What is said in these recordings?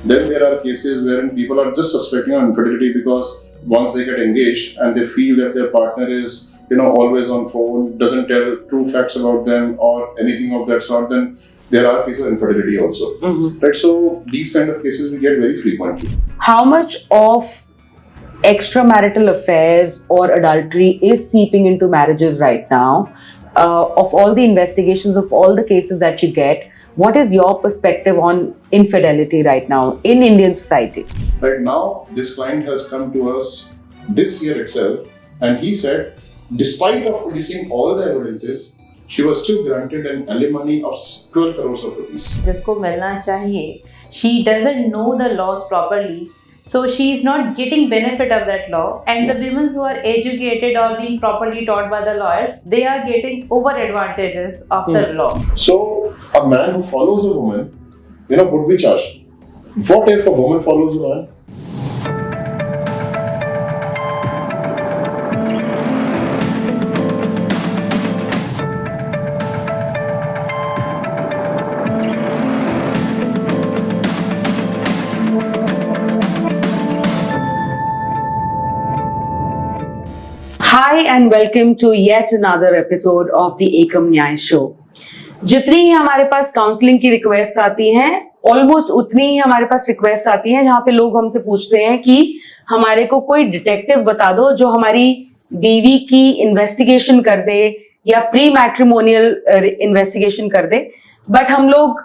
Then there are cases wherein people are just suspecting of infidelity because once they get engaged and they feel that their partner is, always on phone, doesn't tell true facts about them or anything of that sort, then there are cases of infidelity also. Right? So these kind of cases we get very frequently. How much of extramarital affairs or adultery is seeping into marriages right now? Of all the investigations, of all the cases that you get, what is your perspective on infidelity right now in Indian society? Right now, this client has come to us this year itself, and he said, despite of producing all the evidences, she was still granted an alimony of 12 crores of rupees. जिसको मिलना चाहिए, she doesn't know the laws properly, so she is not getting benefit of that law. And the women who are educated or being properly taught by the lawyers, they are getting over advantages of the law. So a man who follows a woman, would be charged. What if a woman follows a man? Hi and welcome to yet another episode of the Ekam Nyay Show. जितनी ही हमारे पास counselling की request आती हैं, almost उतनी ही हमारे पास request आती हैं जहां पे लोग हमसे पूछते हैं कि हमारे को कोई डिटेक्टिव बता दो जो हमारी बीवी की इन्वेस्टिगेशन कर दे या प्री मैट्रिमोनियल इन्वेस्टिगेशन कर दे. बट हम लोग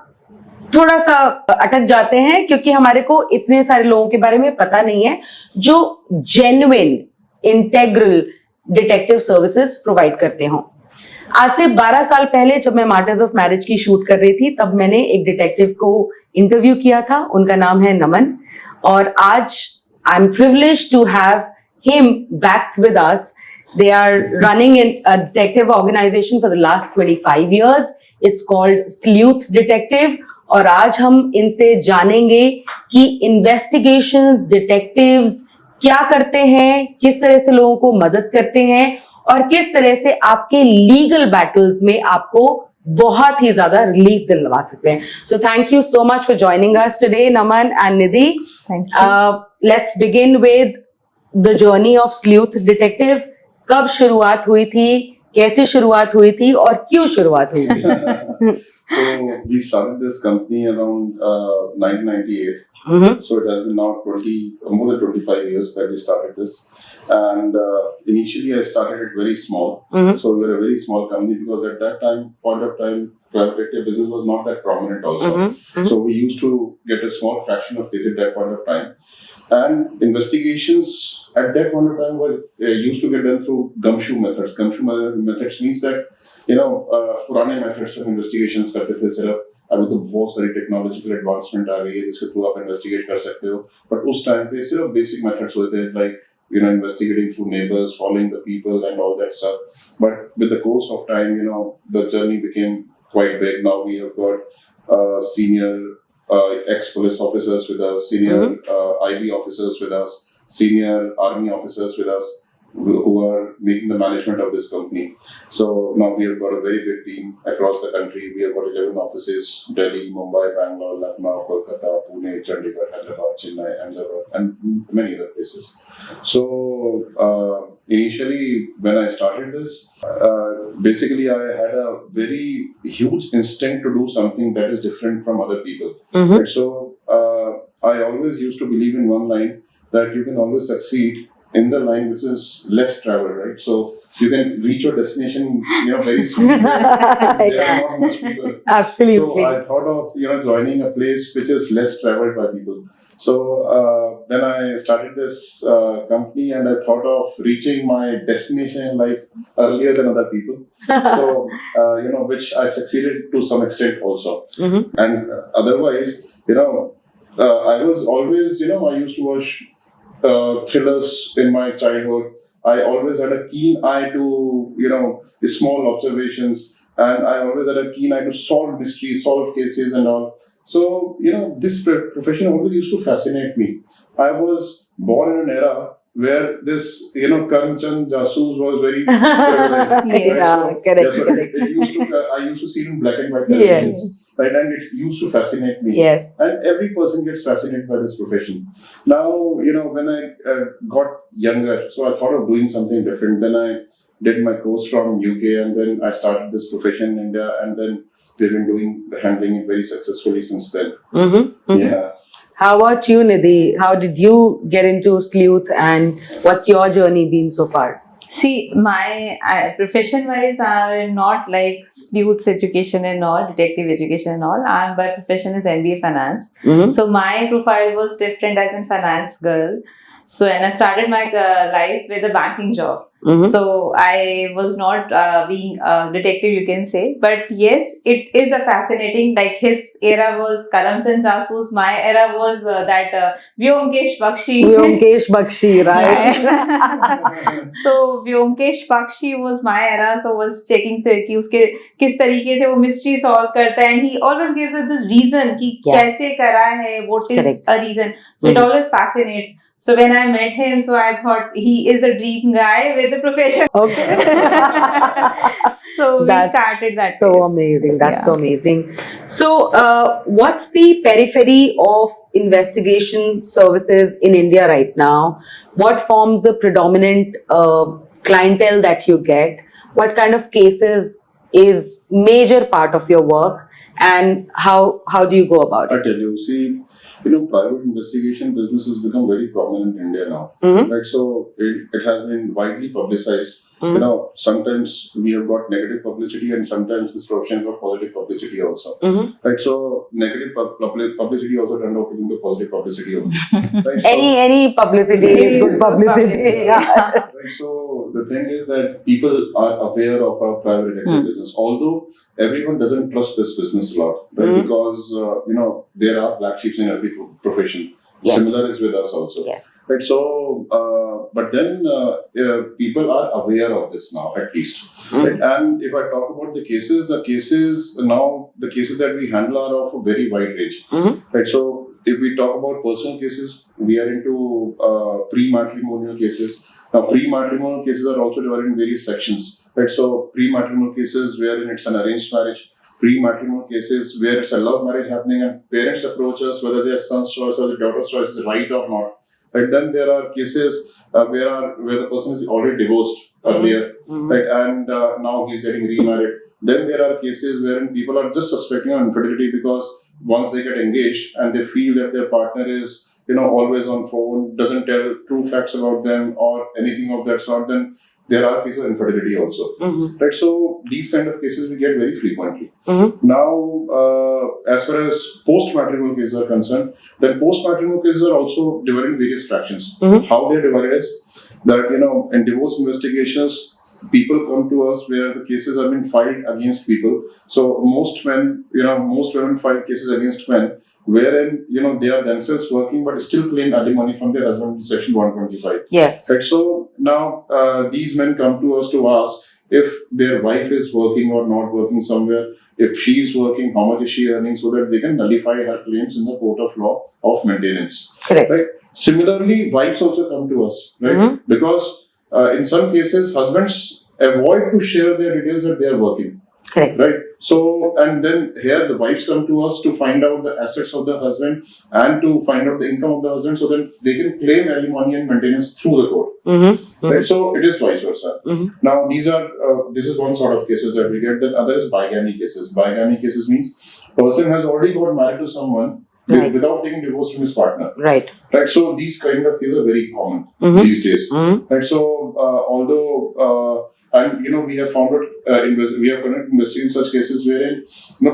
थोड़ा सा अटक जाते हैं क्योंकि हमारे को इतने सारे लोगों के बारे में पता नहीं है जो genuine integral detective services provide करते हों. आज से 12 साल पहले जब मैं मार्टर्स ऑफ मैरिज की शूट कर रही थी, तब मैंने एक डिटेक्टिव को इंटरव्यू किया था. उनका नाम है नमन, और आज I am privileged to have him back with us. They are running in a detective organization for the last 25 years. It's called Sleuth Detective. और आज हम इनसे जानेंगे कि इन्वेस्टिगेशंस, डिटेक्टिव्स क्या करते हैं, किस तरह से लोगों को मदद करते हैं और किस तरह से आपके लीगल बैटल्स में आपको बहुत ही ज्यादा रिलीफ दिलवा सकते हैं. So thank you so much for joining us today, Naman and Nidhi. Let's begin with the journey of sleuth detective. कब शुरुआत हुई थी, कैसे शुरुआत हुई थी और क्यों शुरुआत हुई थी? So we started this company around 1998. So it has been now more than 25 years that we started this. And initially I started it very small. So we were a very small company because at that point of time, private equity business was not that prominent also. So we used to get a small fraction of cases at that point of time. And investigations at that point of time were used to get done through gumshoe methods. Gumshoe methods means that पुराने methods of investigations करते थे सिर्फ. अभी तो बहुत सारी technological advancement आ गई है जिसके थ्रू आप इन्वेस्टिगेट कर सकते हो. बट उस टाइम पे सिर्फ बेसिक मेथड्स होते थे, like investigating through neighbors, following the people and all that stuff. But with the course of time, the journey became quite big. Now we have got senior ex-police officers with us, senior IB officers with us, senior army officers with us, who are making the management of this company. So now we have got a very big team across the country. We have got 11 offices: Delhi, Mumbai, Bangalore, Lucknow, Kolkata, Pune, Chandigarh, Hyderabad, Chennai, Ahmedabad, and many other places. So initially when I started this, basically I had a very huge instinct to do something that is different from other people. Right? So I always used to believe in one line, that you can always succeed in the line which is less traveled, right? So you can reach your destination, very soon. There are not much people. Absolutely. So I thought of, joining a place which is less traveled by people. So then I started this company, and I thought of reaching my destination in life earlier than other people. So, which I succeeded to some extent also. And otherwise, I was always, I used to watch thrillers in my childhood. I always had a keen eye to, small observations, and I always had a keen eye to solve mysteries, solve cases and all. So, this profession always used to fascinate me. I was born in an era where this, Karamchand Jasoos was very prevalent. Yeah, correct. I used to see it in black and white televisions. right? And it used to fascinate me. Yes. And every person gets fascinated by this profession. Now, when I got younger, so I thought of doing something different. Then I did my course from UK, and then I started this profession in India, and then we've been handling it very successfully since then. Yeah. How about you, Nidhi? How did you get into sleuth, and what's your journey been so far? See, my profession-wise, I'm not like sleuths education and all, detective education and all. But profession is MBA finance. So my profile was different as a finance girl. So, and I started my life with a banking job. So I was not being a detective, you can say. But yes, it is a fascinating, like his era was Karamchand Jasoos, my era was that Vyomkesh Bakshi. Vyomkesh Bakshi, right? So Vyomkesh Bakshi was my era. So was checking से कि उसके किस तरीके से वो mystery solve करता है, and he always gives us the reason कि कैसे करा है, what is a reason. So it always fascinates. So when I met him, so I thought he is a dream guy with a profession. Okay. So we started that. So phase. amazing. That's so amazing. So what's the periphery of investigation services in India right now? What forms the predominant clientele that you get? What kind of cases is major part of your work, and how do you go about it? I tell you, see, private investigation business has become very prominent in India now, right? So it has been widely publicized. Sometimes we have got negative publicity, and sometimes this profession got positive publicity also, right? So negative publicity also turned out to be the positive publicity only. Right? So, Any publicity is good publicity. right? So the thing is that people are aware of our private detective business, although everyone doesn't trust this business a lot, right? Because there are black sheep in every profession. Yes. Similar is with us also. Yes. Right. So, but then people are aware of this now, at least. Right? And if I talk about the cases that we handle are of a very wide range. Right. So, if we talk about personal cases, we are into pre-matrimonial cases. Now, pre-matrimonial cases are also divided in various sections. Right. So, pre-matrimonial cases wherein it's an arranged marriage. Pre-matrimonial cases where it's a love marriage happening and parents approach us whether their son's choice or the daughter's choice is right or not. Right? Then there are cases where the person is already divorced earlier, right? And now he's getting remarried. Then there are cases wherein people are just suspecting of infidelity because once they get engaged and they feel that their partner is always on phone, doesn't tell true facts about them or anything of that sort, then there are cases of infidelity also. Right? So these kind of cases we get very frequently. Now, as far as post-matrimonial cases are concerned, then post-matrimonial cases are also divided in various fractions. How they are divided is that, in divorce investigations, people come to us where the cases have been filed against people. So most women file cases against men wherein they are themselves working but still claim alimony from their husband in Section 125. Yes. Right. So now these men come to us to ask if their wife is working or not working somewhere. If she is working, how much is she earning, so that they can nullify her claims in the court of law of maintenance. Correct. Right. Similarly, wives also come to us, right? Because in some cases, husbands avoid to share their details that they are working. Correct. Right. So, and then here the wives come to us to find out the assets of the husband and to find out the income of the husband so that they can claim alimony and maintenance through the court. Right. So it is vice versa. Now this is one sort of cases that we get. Then other is bigamy cases. Bigamy cases means person has already got married to someone without taking divorce from his partner. Right. Right. So these kind of cases are very common these days. Right. So although and we have found it, we have conducted investigations in such cases wherein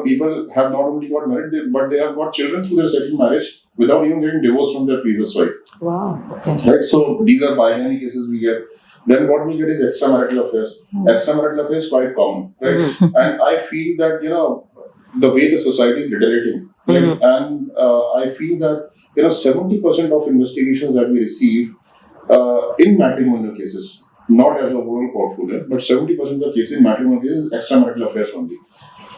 people have not only got married but they have got children through their second marriage without even getting divorced from their previous wife. Wow. Okay. Right. So these are bigamy cases we get. Then what we get is extramarital affairs. Extramarital affairs is quite common, right? And I feel that the way the society is deteriorating, right? And I feel that 70% of investigations that we receive in matrimonial cases, not as a whole portfolio, but 70% of the cases in matrimonial cases is extramarital affairs only.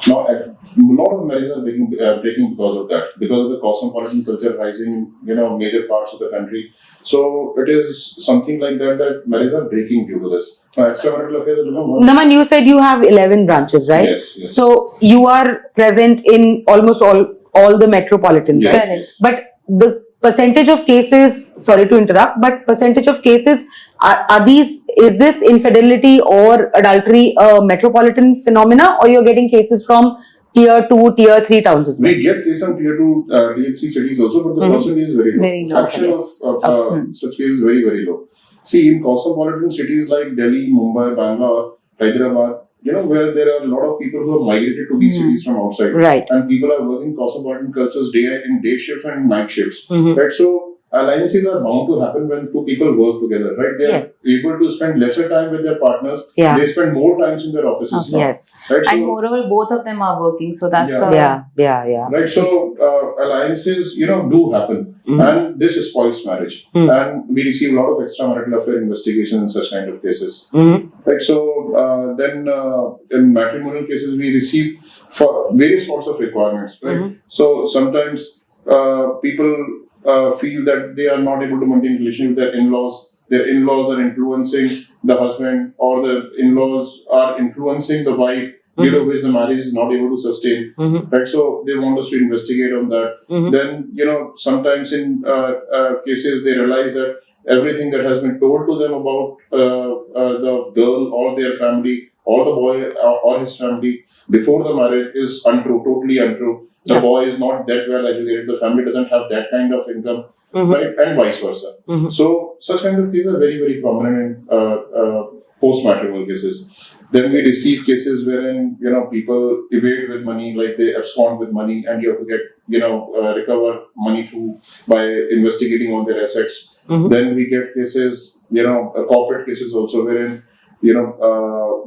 Now, a lot of marriages are breaking because of that, because of the cosmopolitan culture rising in major parts of the country. So it is something like that marriages are breaking due to this. Now, extramarital affairs are become one. Naman, you said you have 11 branches, right? Yes. So you are present in almost all the metropolitan. Yes. right? Correct. But the percentage of cases, sorry to interrupt, but percentage of cases is this infidelity or adultery a metropolitan phenomena, or you're getting cases from tier 2, tier 3 towns as well? We get cases from tier 2, tier 3 cities also, but the percentage is very low. Very low, Fraction yes. of such cases is very, very low. See, in cosmopolitan cities like Delhi, Mumbai, Bangalore, Hyderabad, where there are a lot of people who have migrated to these cities from outside. Right. And people are working cosmopolitan cultures day shifts and night shifts. Mhm. Right. So alliances are bound to happen when two people work together, right? They are Yes. able to spend lesser time with their partners. Yeah. They spend more times in their offices. now, Yes. Right. And So, moreover, both of them are working, so that's Yeah. Yeah. right. So alliances, do happen, and this spoils marriage. Mhm. And we receive a lot of extramarital affair investigations in such kind of cases. Mhm. Right. So then in matrimonial cases, we receive for various sorts of requirements. Right. Mhm. So sometimes people feel that they are not able to maintain relation with their in-laws. Their in-laws are influencing the husband, or the in-laws are influencing the wife, due to which the marriage is not able to sustain. Mhm. Right. So they want us to investigate on that. Mhm. Then sometimes in cases they realize that everything that has been told to them about the girl or their family or the boy or his family before the marriage is untrue, totally untrue. The Yeah. boy is not that well educated. The family doesn't have that kind of income, Mhm. right? And vice versa. Mhm. So such kind of cases are very, very prominent in post-matrimonial cases. Then we receive cases wherein people evade with money, like they abscond with money, and you have to get recover money through by investigating on their assets. Mhm. Then we get cases, corporate cases also, wherein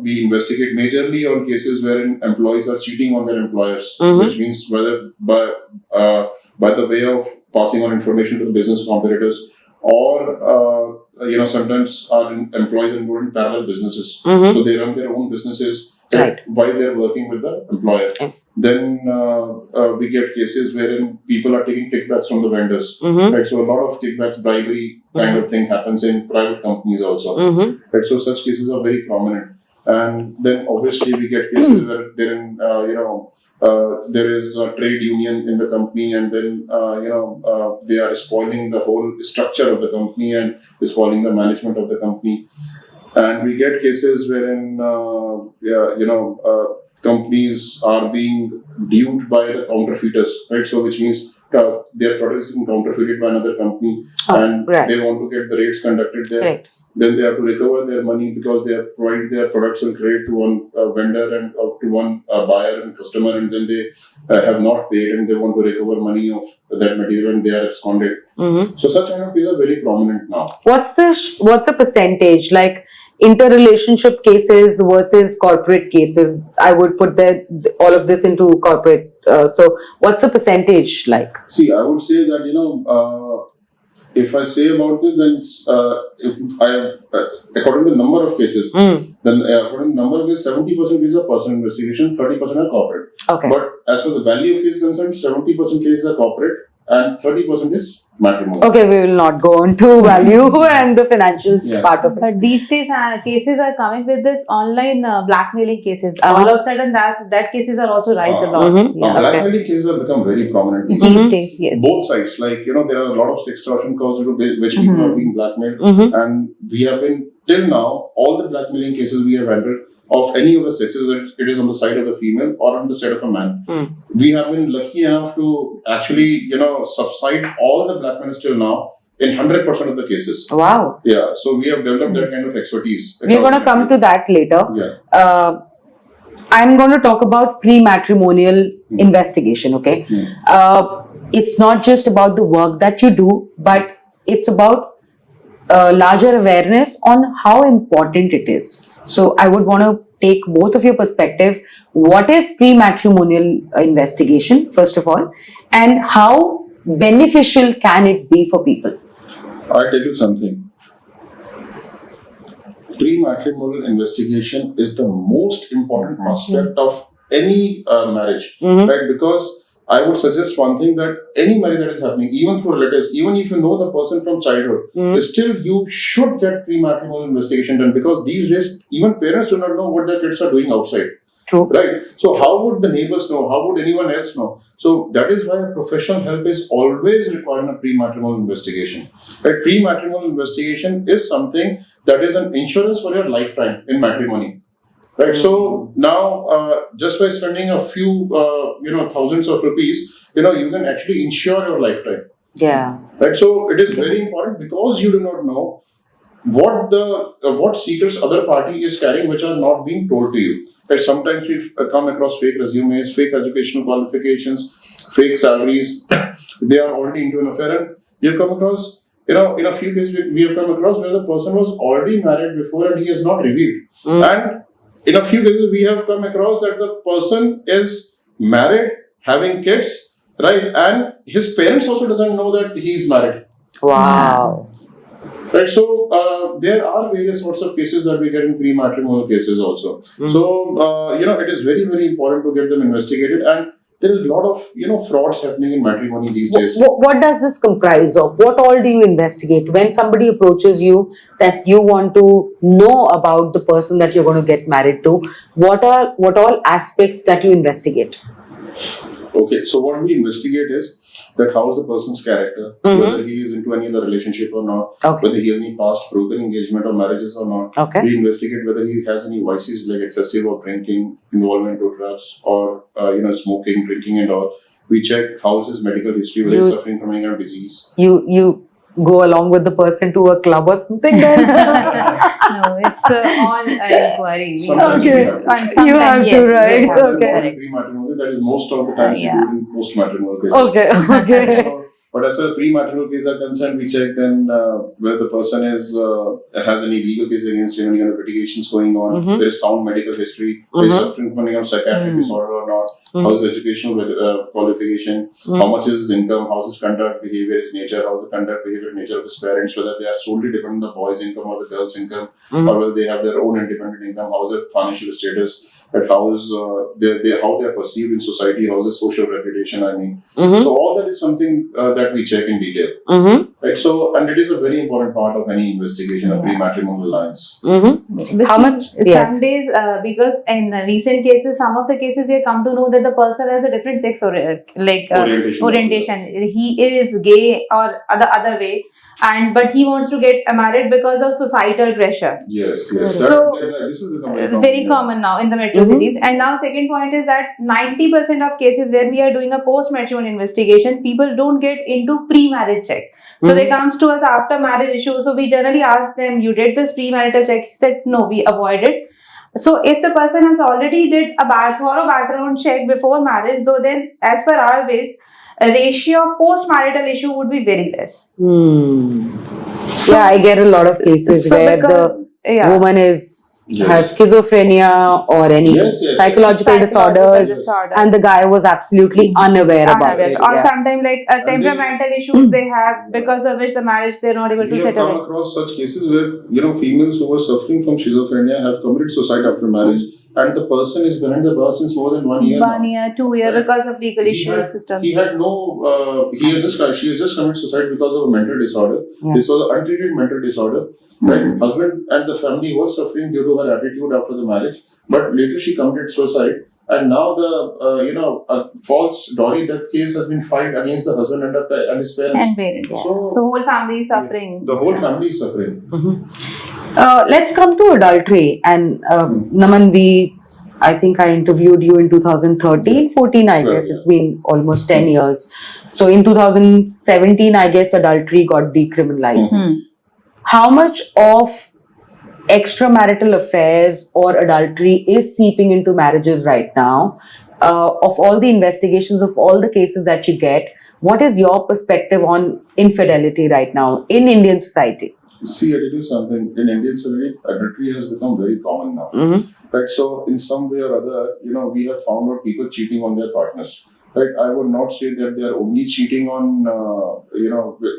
we investigate majorly on cases wherein employees are cheating on their employers, Mhm. which means whether by the way of passing on information to the business competitors, or sometimes our employees are involved in parallel businesses, Mhm. so they run their own businesses Right. while they're working with the employer. Yeah. Then we get cases wherein people are taking kickbacks from the vendors. Mhm. Right, so a lot of kickbacks, bribery kind of thing happens in private companies also. Mhm. Right, so such cases are very prominent. And then obviously we get cases where there is a trade union in the company, and then they are spoiling the whole structure of the company and spoiling the management of the company. And we get cases wherein companies are being duped by the counterfeiters, right? So which means their product is being counterfeited by another company, and right. they want to get the rates conducted there. Correct. Then they have to recover their money because they have provided their products on credit to one vendor and to one buyer and customer, and then they have not paid, and they want to recover money of that material, and they are absconded. Mhm. So such kind of cases are very prominent now. What's the percentage, like interrelationship cases versus corporate cases? I would put all of this into corporate. So what's the percentage like? See, I would say that if I say about this, then if I according to the number of cases, then according to the number of cases, 70% cases are personal investigation, 30% are corporate. Okay. But as for the value of case concerned, 70% cases are corporate and 30% is matrimonial. Okay, we will not go on to value and the financial Yeah. part of it. But these days, cases are coming with this online blackmailing cases. Uh-huh. All of a sudden, that cases are also rise a lot. Mhm. Now, Yeah. blackmailing cases have become very prominent these These days. days, yes. Both sides, like there are a lot of extortion calls which people are being blackmailed, Mhm. and we have been till now all the blackmailing cases we have handled of any of the sexes, that it is on the side of the female or on the side of a man. We have been lucky enough to actually subside all the blackmailers till now in 100% of the cases. Wow. Yeah, so we have developed that kind of expertise. We're going to come to that later. Yeah. I'm going to talk about pre-matrimonial investigation, okay? It's not just about the work that you do, but it's about larger awareness on how important it is. So I would want to take both of your perspective. What is pre-matrimonial investigation, first of all, and how beneficial can it be for people? I'll tell you something. Pre-matrimonial investigation is the most important aspect of any marriage, Mhm. right? Because I would suggest one thing, that any marriage that is happening, even through relatives, even if you know the person from childhood, Mhm. still you should get pre-matrimonial investigation done, because these days even parents do not know what their kids are doing outside. True. Right. So how would the neighbors know? How would anyone else know? So that is why a professional help is always required in a pre-matrimonial investigation. Right. Pre-matrimonial investigation is something that is an insurance for your lifetime in matrimony. Right. So now, just by spending a few, thousands of rupees, you can actually insure your lifetime. Yeah. Right. So it is very important, because you do not know what secrets other party is carrying, which are not being told to you. Right? Sometimes we come across fake resumes, fake educational qualifications, fake salaries. They are already into an affair, and we have come across, in a few cases we have come across where the person was already married before and he has not revealed. And in a few cases we have come across that the person is married, having kids, right, and his parents also doesn't know that he is married. Wow. Right, so there are various sorts of cases that we get in pre-matrimonial cases also. So it is very, very important to get them investigated, and there is a lot of frauds happening in matrimony these days. What does this comprise of? What all do you investigate when somebody approaches you that you want to know about the person that you're going to get married to? What all aspects that you investigate? Okay, so what we investigate is that how is the person's character, whether he is into any other relationship or not, whether he has any past broken engagement or marriages or not. Okay. We investigate whether he has any vices like excessive or drinking, involvement to drugs, or smoking, drinking and all. We check how is his medical history, whether he's suffering from any kind of disease. You go along with the person to a club or something then? No, it's on inquiry. Sometimes we have to. You have to, right? we have to, Okay. correct. Pre-matrimonial, that is most of the time we Yeah. do in post-matrimonial cases. Okay. So, but as far as pre-matrimonial cases are concerned, we check then whether the person has any legal cases against him, any kind of litigations going on. There is sound medical history. There is suffering from any kind of psychiatric disorder or not. How is his educational qualification? How much is his income? How is his conduct, behavior, his nature? How is the conduct, behavior, nature of his parents? Whether they are solely dependent on the boy's income or the girl's income, or whether they have their own independent income. How is their financial status? But how is how they are perceived in society? How is their social reputation? I mean, so all that is something that we check in detail. Right. So, and it is a very important part of any investigation of pre-matrimonial alliance. But How see, much? Yes. Some days, because in recent cases, some of the cases we have come to know that the person has a different sex or orientation. He is gay or the other way, but he wants to get married because of societal pressure. Yes. So, This is Very common now in the metro cities. And now second point is that 90% of cases where we are doing a post-matrimonial investigation, people don't get into pre-marriage check. So they comes to us after marriage issue. So we generally ask them, you did this pre-marital check? He said, no, we avoided. So if the person has already did a thorough background check before marriage, so then as per our ways, a ratio of post-marital issue would be very less. Yeah, I get a lot of cases So where because- the woman has schizophrenia or any psychological Psychological disorders, disorder. and the guy was absolutely unaware about it. Or Yeah. sometimes like temperamental issues they have because of which the marriage they're not able to We have settle come it. across such cases where females who were suffering from schizophrenia have committed suicide after marriage, and the person is behind the bar since more than 1 year. 1 year, 2 year because of legal issues systems. He had no. She has just committed suicide because of a mental disorder. Yeah. This was an untreated mental disorder. Right, husband and the family were suffering due to her attitude after the marriage, but later she committed suicide, and now the a false dowry death case has been filed against the husband and his parents. And parents. So- So whole family is suffering. The whole family is suffering. Let's come to adultery. And Naman, I think I interviewed you in 2013, 14, I guess. Yeah. It's been almost 10 years. So in 2017, I guess adultery got decriminalized. How much of extramarital affairs or adultery is seeping into marriages right now? Of all the investigations, of all the cases that you get, what is your perspective on infidelity right now in Indian society? See, I tell you something. In Indian society, adultery has become very common now. Right. So, in some way or other, we have found out people cheating on their partners. Right. I would not say that they are only cheating on,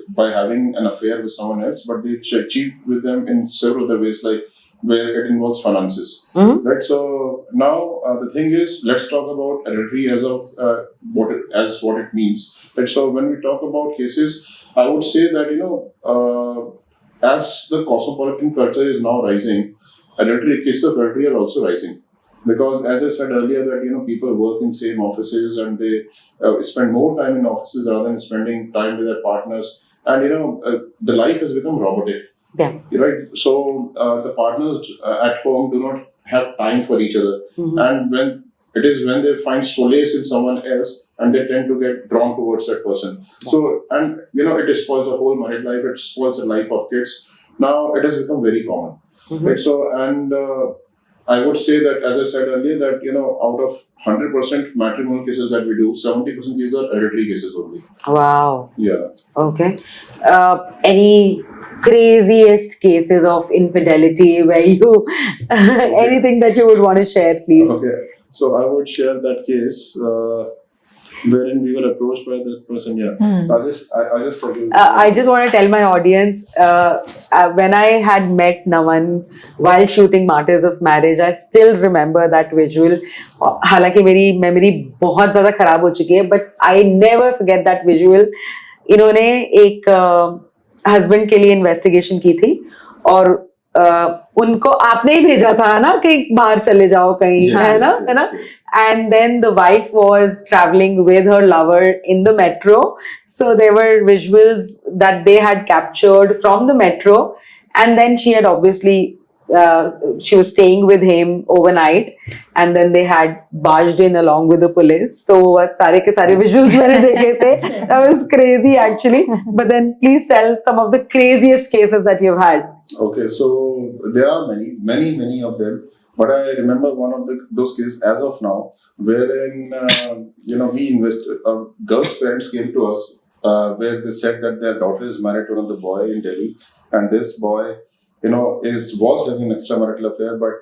by having an affair with someone else, but they cheat with them in several other ways, like where it involves finances. Mhm. Right. So now the thing is, let's talk about adultery as of what it means. Right. So when we talk about cases, I would say that as the cosmopolitan culture is now rising, cases of adultery are also rising. Because as I said earlier, that people work in same offices and they spend more time in offices rather than spending time with their partners, and the life has become robotic. Yeah. Right. So the partners at home do not have time for each other, and when they find solace in someone else, and they tend to get drawn towards that person. So it spoils the whole married life. It spoils the life of kids. Now it has become very common. Right. So and I would say that, as I said earlier, that out of 100% matrimonial cases that we do, 70% cases are adultery cases only. Wow. Yeah. Okay. Any craziest cases of infidelity where you anything that you would want to share, please? Okay. So I would share that case wherein we were approached by that person. Yeah. I just tell you. I just want to tell my audience, when I had met Naman while shooting Martyrs of Marriage, I still remember that visual. हालांकि मेरी memory बहुत ज़्यादा खराब हो चुकी है, but I never forget that visual. इन्होंने एक husband के लिए investigation की थी और उनको आपने ही भेजा था ना कि बाहर चले जाओ कहीं, है ना? And then the wife was traveling with her lover in the metro. So there were visuals that they had captured from the metro. And then she had obviously, she was staying with him overnight. And then they had barged in along with the police. So सारे के सारे visuals मैंने देखे थे. That was crazy actually. But then please tell some of the craziest cases that you've had. Okay, so there are many of them. But I remember one of those cases as of now, wherein we invested. Girls' parents came to us, where they said that their daughter is married to another boy in Delhi, and this boy, was having an extramarital affair. But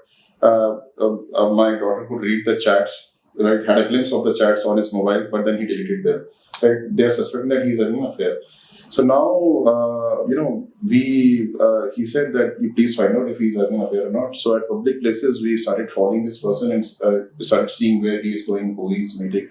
my daughter could read the chats, right? Had a glimpse of the chats on his mobile, but then he deleted them. Right? They are suspecting that he's having an affair. So now, he said that you please find out if he's having an affair or not. So at public places, we started following this person and started seeing where he is going, who he is meeting.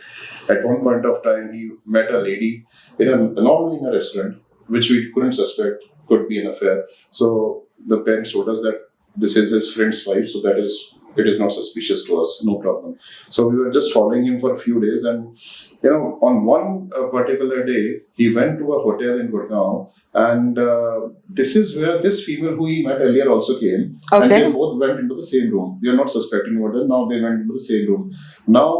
At one point of time, he met a lady normally in a restaurant, which we couldn't suspect could be an affair. So the parents told us that this is his friend's wife, so it is not suspicious to us, no problem. So we were just following him for a few days, and on one particular day, he went to a hotel in Gurgaon, and this is where this female who he met earlier also came, and they both went into the same room. They are not suspecting what else. Now they went into the same room. Now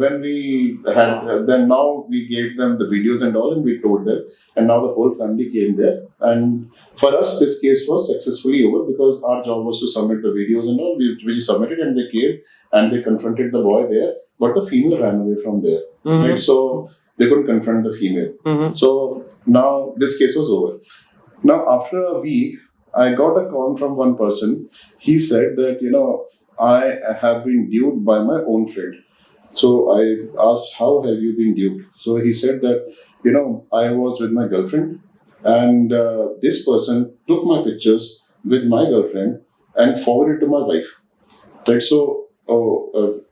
when we had, then now we gave them the videos and all, and we told them, and now the whole family came there. And for us, this case was successfully over because our job was to submit the videos and all. We submitted, and they came and they confronted the boy there, but the female ran away from there. Right? So they couldn't confront the female. So now this case was over. Now after a week, I got a call from one person. He said that I have been duped by my own friend. So I asked, how have you been duped? So he said that I was with my girlfriend, and this person took my pictures with my girlfriend and forwarded to my wife. Right? So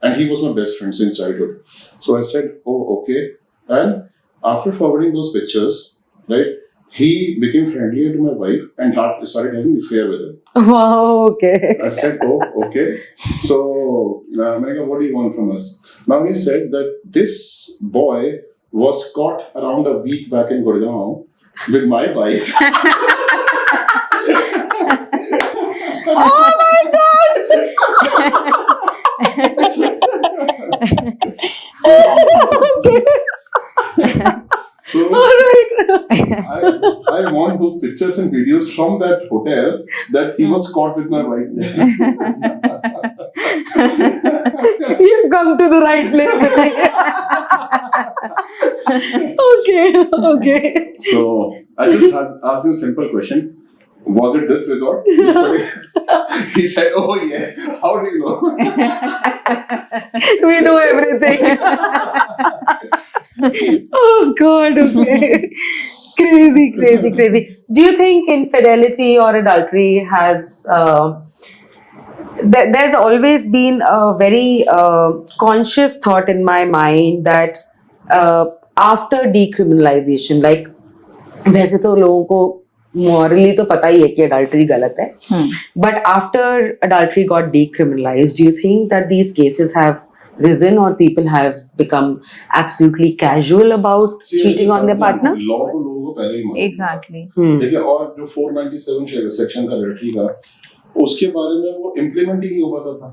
and he was my best friend since childhood. So I said, oh, okay. And after forwarding those pictures, right, he became friendlier to my wife and started having an affair with her. Wow, okay. I said, oh, okay. So, Manika, what do you want from us? Now he said that this boy was caught around a week back in Gurgaon with my wife. Oh my God! Okay. So I want those pictures and videos from that hotel that he was caught with my wife. You've come to the right place. Okay. So I just asked him a simple question. Was it this resort? He said, oh yes. How do you know? We know everything. Oh God, okay. Crazy. Do you think infidelity or adultery has there's always been a very conscious thought in my mind that after decriminalization, like वैसे तो लोगों को morally तो पता ही है कि adultery गलत है, but after adultery got decriminalized, do you think that these cases have risen or people have become absolutely casual about cheating on their partner? Law तो लोगों को पहले ही मालूम था। Exactly. ठीक है, और जो 497 सेक्शन था एडल्टरी का, उसके बारे में वो इम्प्लीमेंट ही नहीं हो पाता था,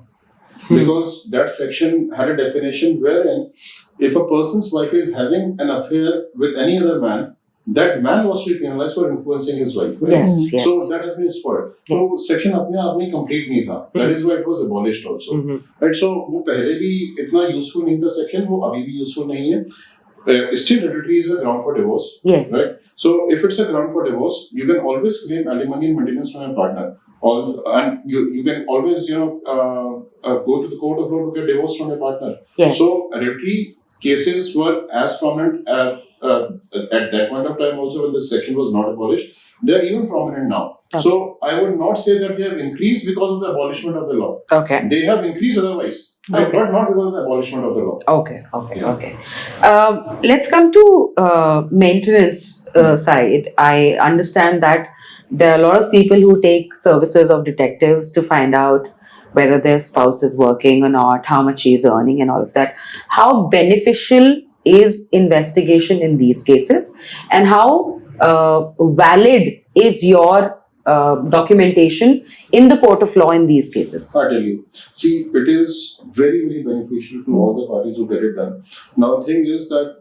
because that section had a definition wherein if a person's wife is having an affair with any other man, that man was to be penalized for influencing his wife, right? Yes, yes. So that has been spoiled. तो section अपने आप में complete नहीं था. That is why it was abolished also. Right? So वो पहले भी इतना useful नहीं था section, वो अभी भी useful नहीं है. Still, adultery is a ground for divorce. Yes. Right? So if it's a ground for divorce, you can always claim alimony and maintenance from your partner. And you can always, go to the court of law to get divorce from your partner. Yes. So adultery cases were as prominent at that point of time also when this section was not abolished. They are even prominent now. Okay. So I would not say that they have increased because of the abolishment of the law. Okay. They have increased otherwise, right? Okay. But not because of the abolishment of the law. Okay. Let's come to maintenance side. I understand that there are a lot of people who take services of detectives to find out whether their spouse is working or not, how much she is earning and all of that. How beneficial is investigation in these cases, and how valid is your documentation in the court of law in these cases? I tell you, see, it is very, very beneficial to all the parties who get it done. Now, the thing is that,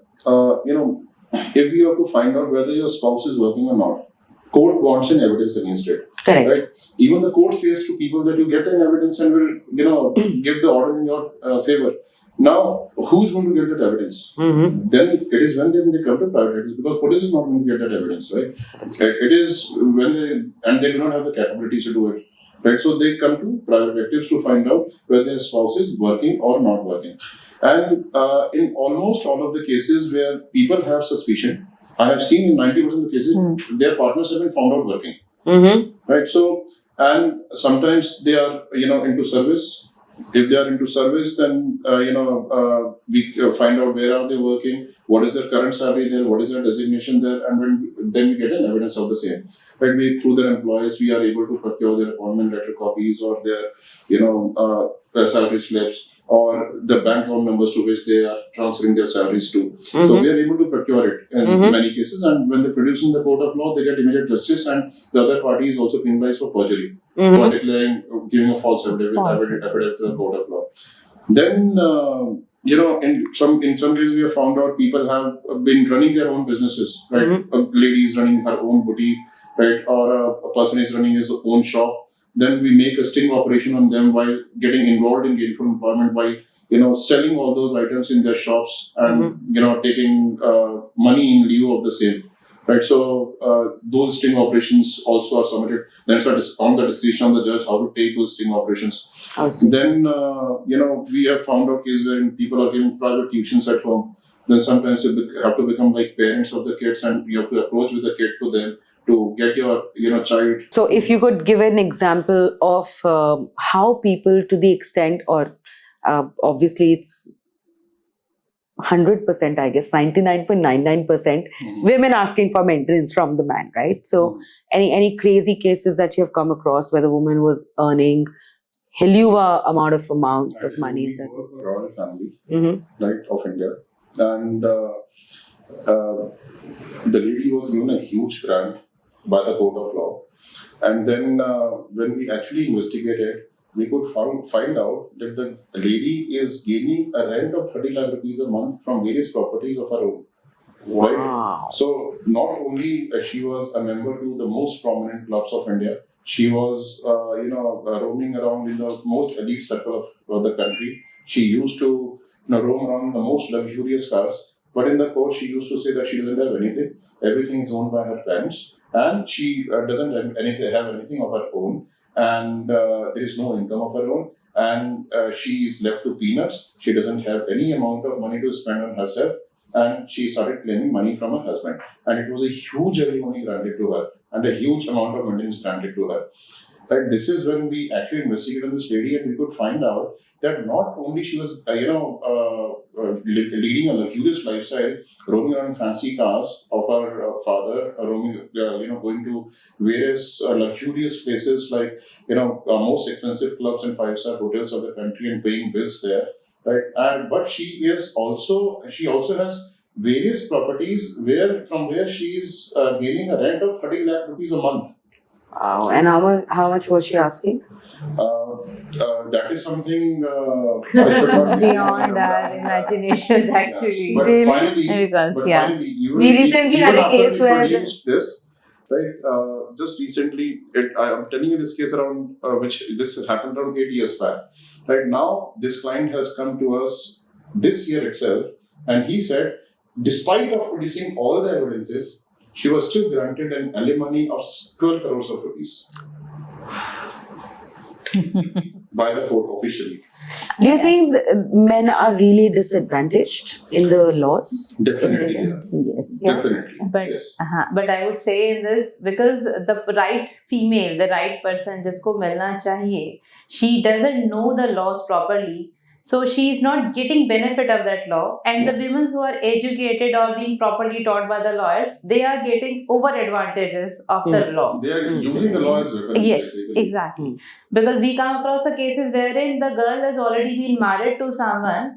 if you have to find out whether your spouse is working or not, court wants an evidence against it. Correct. Right? Even the court says to people that you get an evidence and will, give the order in your favor. Now, who's going to get that evidence? Then it is when they come to private detectives, because police is not going to get that evidence, right? It is when they do not have the capabilities to do it, right? So they come to private detectives to find out whether their spouse is working or not working. And in almost all of the cases where people have suspicion, I have seen in 90% of the cases, their partners have been found out working, right? So, and sometimes they are, into service. If they are into service, then we find out where are they working, what is their current salary there, what is their designation there, and then we get an evidence of the same. Right? Through their employers, we are able to procure their appointment letter copies or their salary slips or the bank account numbers to which they are transferring their salaries to. So we are able to procure it in many cases, and when they produce in the court of law, they get immediate justice, and the other party is also penalized for perjury, for declaring, giving a false affidavit to the court of law. Then, in some cases we have found out people have been running their own businesses, right? A lady is running her own boutique, right? Or a person is running his own shop. Then we make a sting operation on them while getting involved in gainful employment by, selling all those items in their shops and, taking money in lieu of the same. Right, so those sting operations also are submitted. Then it's on the discretion of the judge how to take those sting operations. Then, we have found out cases where people are giving private tuitions at home. Then sometimes you have to become like parents of the kids, and you have to approach with the kid to them to get your, child. So if you could give an example of how people, to the extent, or obviously it's 100%, I guess, 99.99% women asking for maintenance from the man, right? So any crazy cases that you have come across where the woman was earning amount of money? We work with a royal family, right, of India. And the lady was given a huge grant by the court of law. And then when we actually investigated, we could find out that the lady is gaining a rent of 30 lakh rupees a month from various properties of her own. Right? Wow. So not only she was a member to the most prominent clubs of India, she was roaming around in the most elite circle of the country. She used to roam around in the most luxurious cars. But in the court, she used to say that she doesn't have anything. Everything is owned by her parents, and she doesn't have anything of her own. And there is no income of her own, and she is left to peanuts. She doesn't have any amount of money to spend on herself, and she started claiming money from her husband. And it was a huge alimony granted to her, and a huge amount of maintenance granted to her. Right? This is when we actually investigated on this lady, and we could find out that not only she was, leading a luxurious lifestyle, roaming around fancy cars of her father, going to various luxurious places like, most expensive clubs and five-star hotels of the country and paying bills there, right? But she also has various properties from where she is gaining a rent of 30 lakh rupees a month. Wow. And how much was she asking? That is something I should not be Beyond our imaginations, actually. But Really? finally, We recently had a case where this, right? Just recently, I am telling you this case around this happened around 8 years back. Right now, this client has come to us this year itself, and he said, despite of producing all the evidences, she was still granted an alimony of 12 crores of rupees by the court officially. do you think men are really disadvantaged in the laws? Definitely, Yes. definitely. But Yes. but I would say in this, because the right female, the right person जिसको मिलना चाहिए, she doesn't know the laws properly, so she is not getting benefit of that law. And the women who are educated or being properly taught by the lawyers, they are getting over advantages of the law. They are using the law as weapons. Yes, basically. exactly. Because we come across the cases wherein the girl has already been married to someone,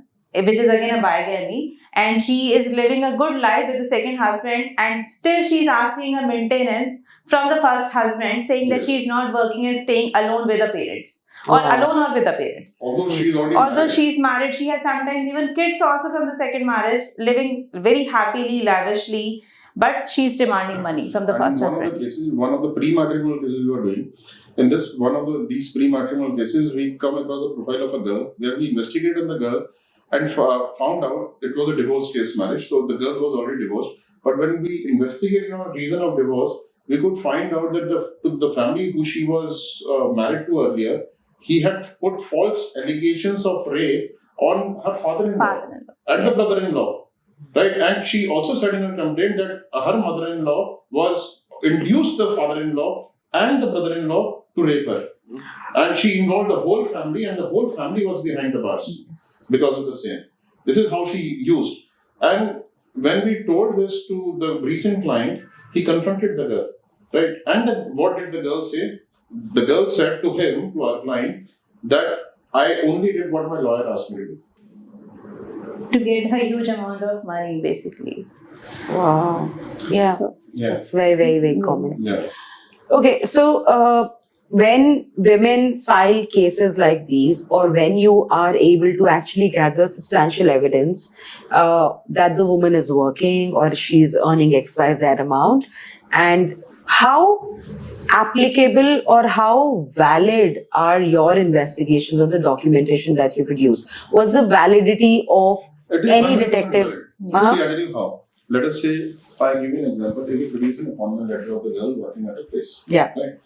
which is again a bigamy, and she is living a good life with the second husband, and still she is asking a maintenance from the first husband, saying that Yes. she is not working and staying alone with the parents, or Wow. alone or with the parents. Although she is already Although married. she is married, she has sometimes even kids also from the second marriage, living very happily, lavishly, but she is demanding money from the And first one husband. of the cases, one of the pre-matrimonial cases we were doing, in these pre-matrimonial cases, we come across a profile of a girl where we investigated the girl and found out it was a divorce case marriage. So the girl was already divorced. But when we investigated on a reason of divorce, we could find out that the family who she was married to earlier, he had put false allegations of rape on her father-in-law Father-in-law. and the Yes. brother-in-law. Right, and she also said in her complaint that her mother-in-law induced the father-in-law and the brother-in-law to rape her, and she involved the whole family, and the whole family was behind the bars because of the same. This is how she used. And when we told this to the recent client, he confronted the girl, right? And what did the girl say? The girl said to him, to our client, that I only did what my lawyer asked me to do. To get a huge amount of money, basically. Wow. Yeah. So, Yeah. That's very, very, very common. Yeah. Okay, so when women file cases like these, or when you are able to actually gather substantial evidence that the woman is working or she's earning XYZ amount, and how applicable or how valid are your investigations or the documentation that you produce? What's the validity of It is any 100% detective? valid. Uh-huh. See, I tell you how. Let us say, I give you an example. If you produce an appointment letter of the girl working at a place, Yeah. right?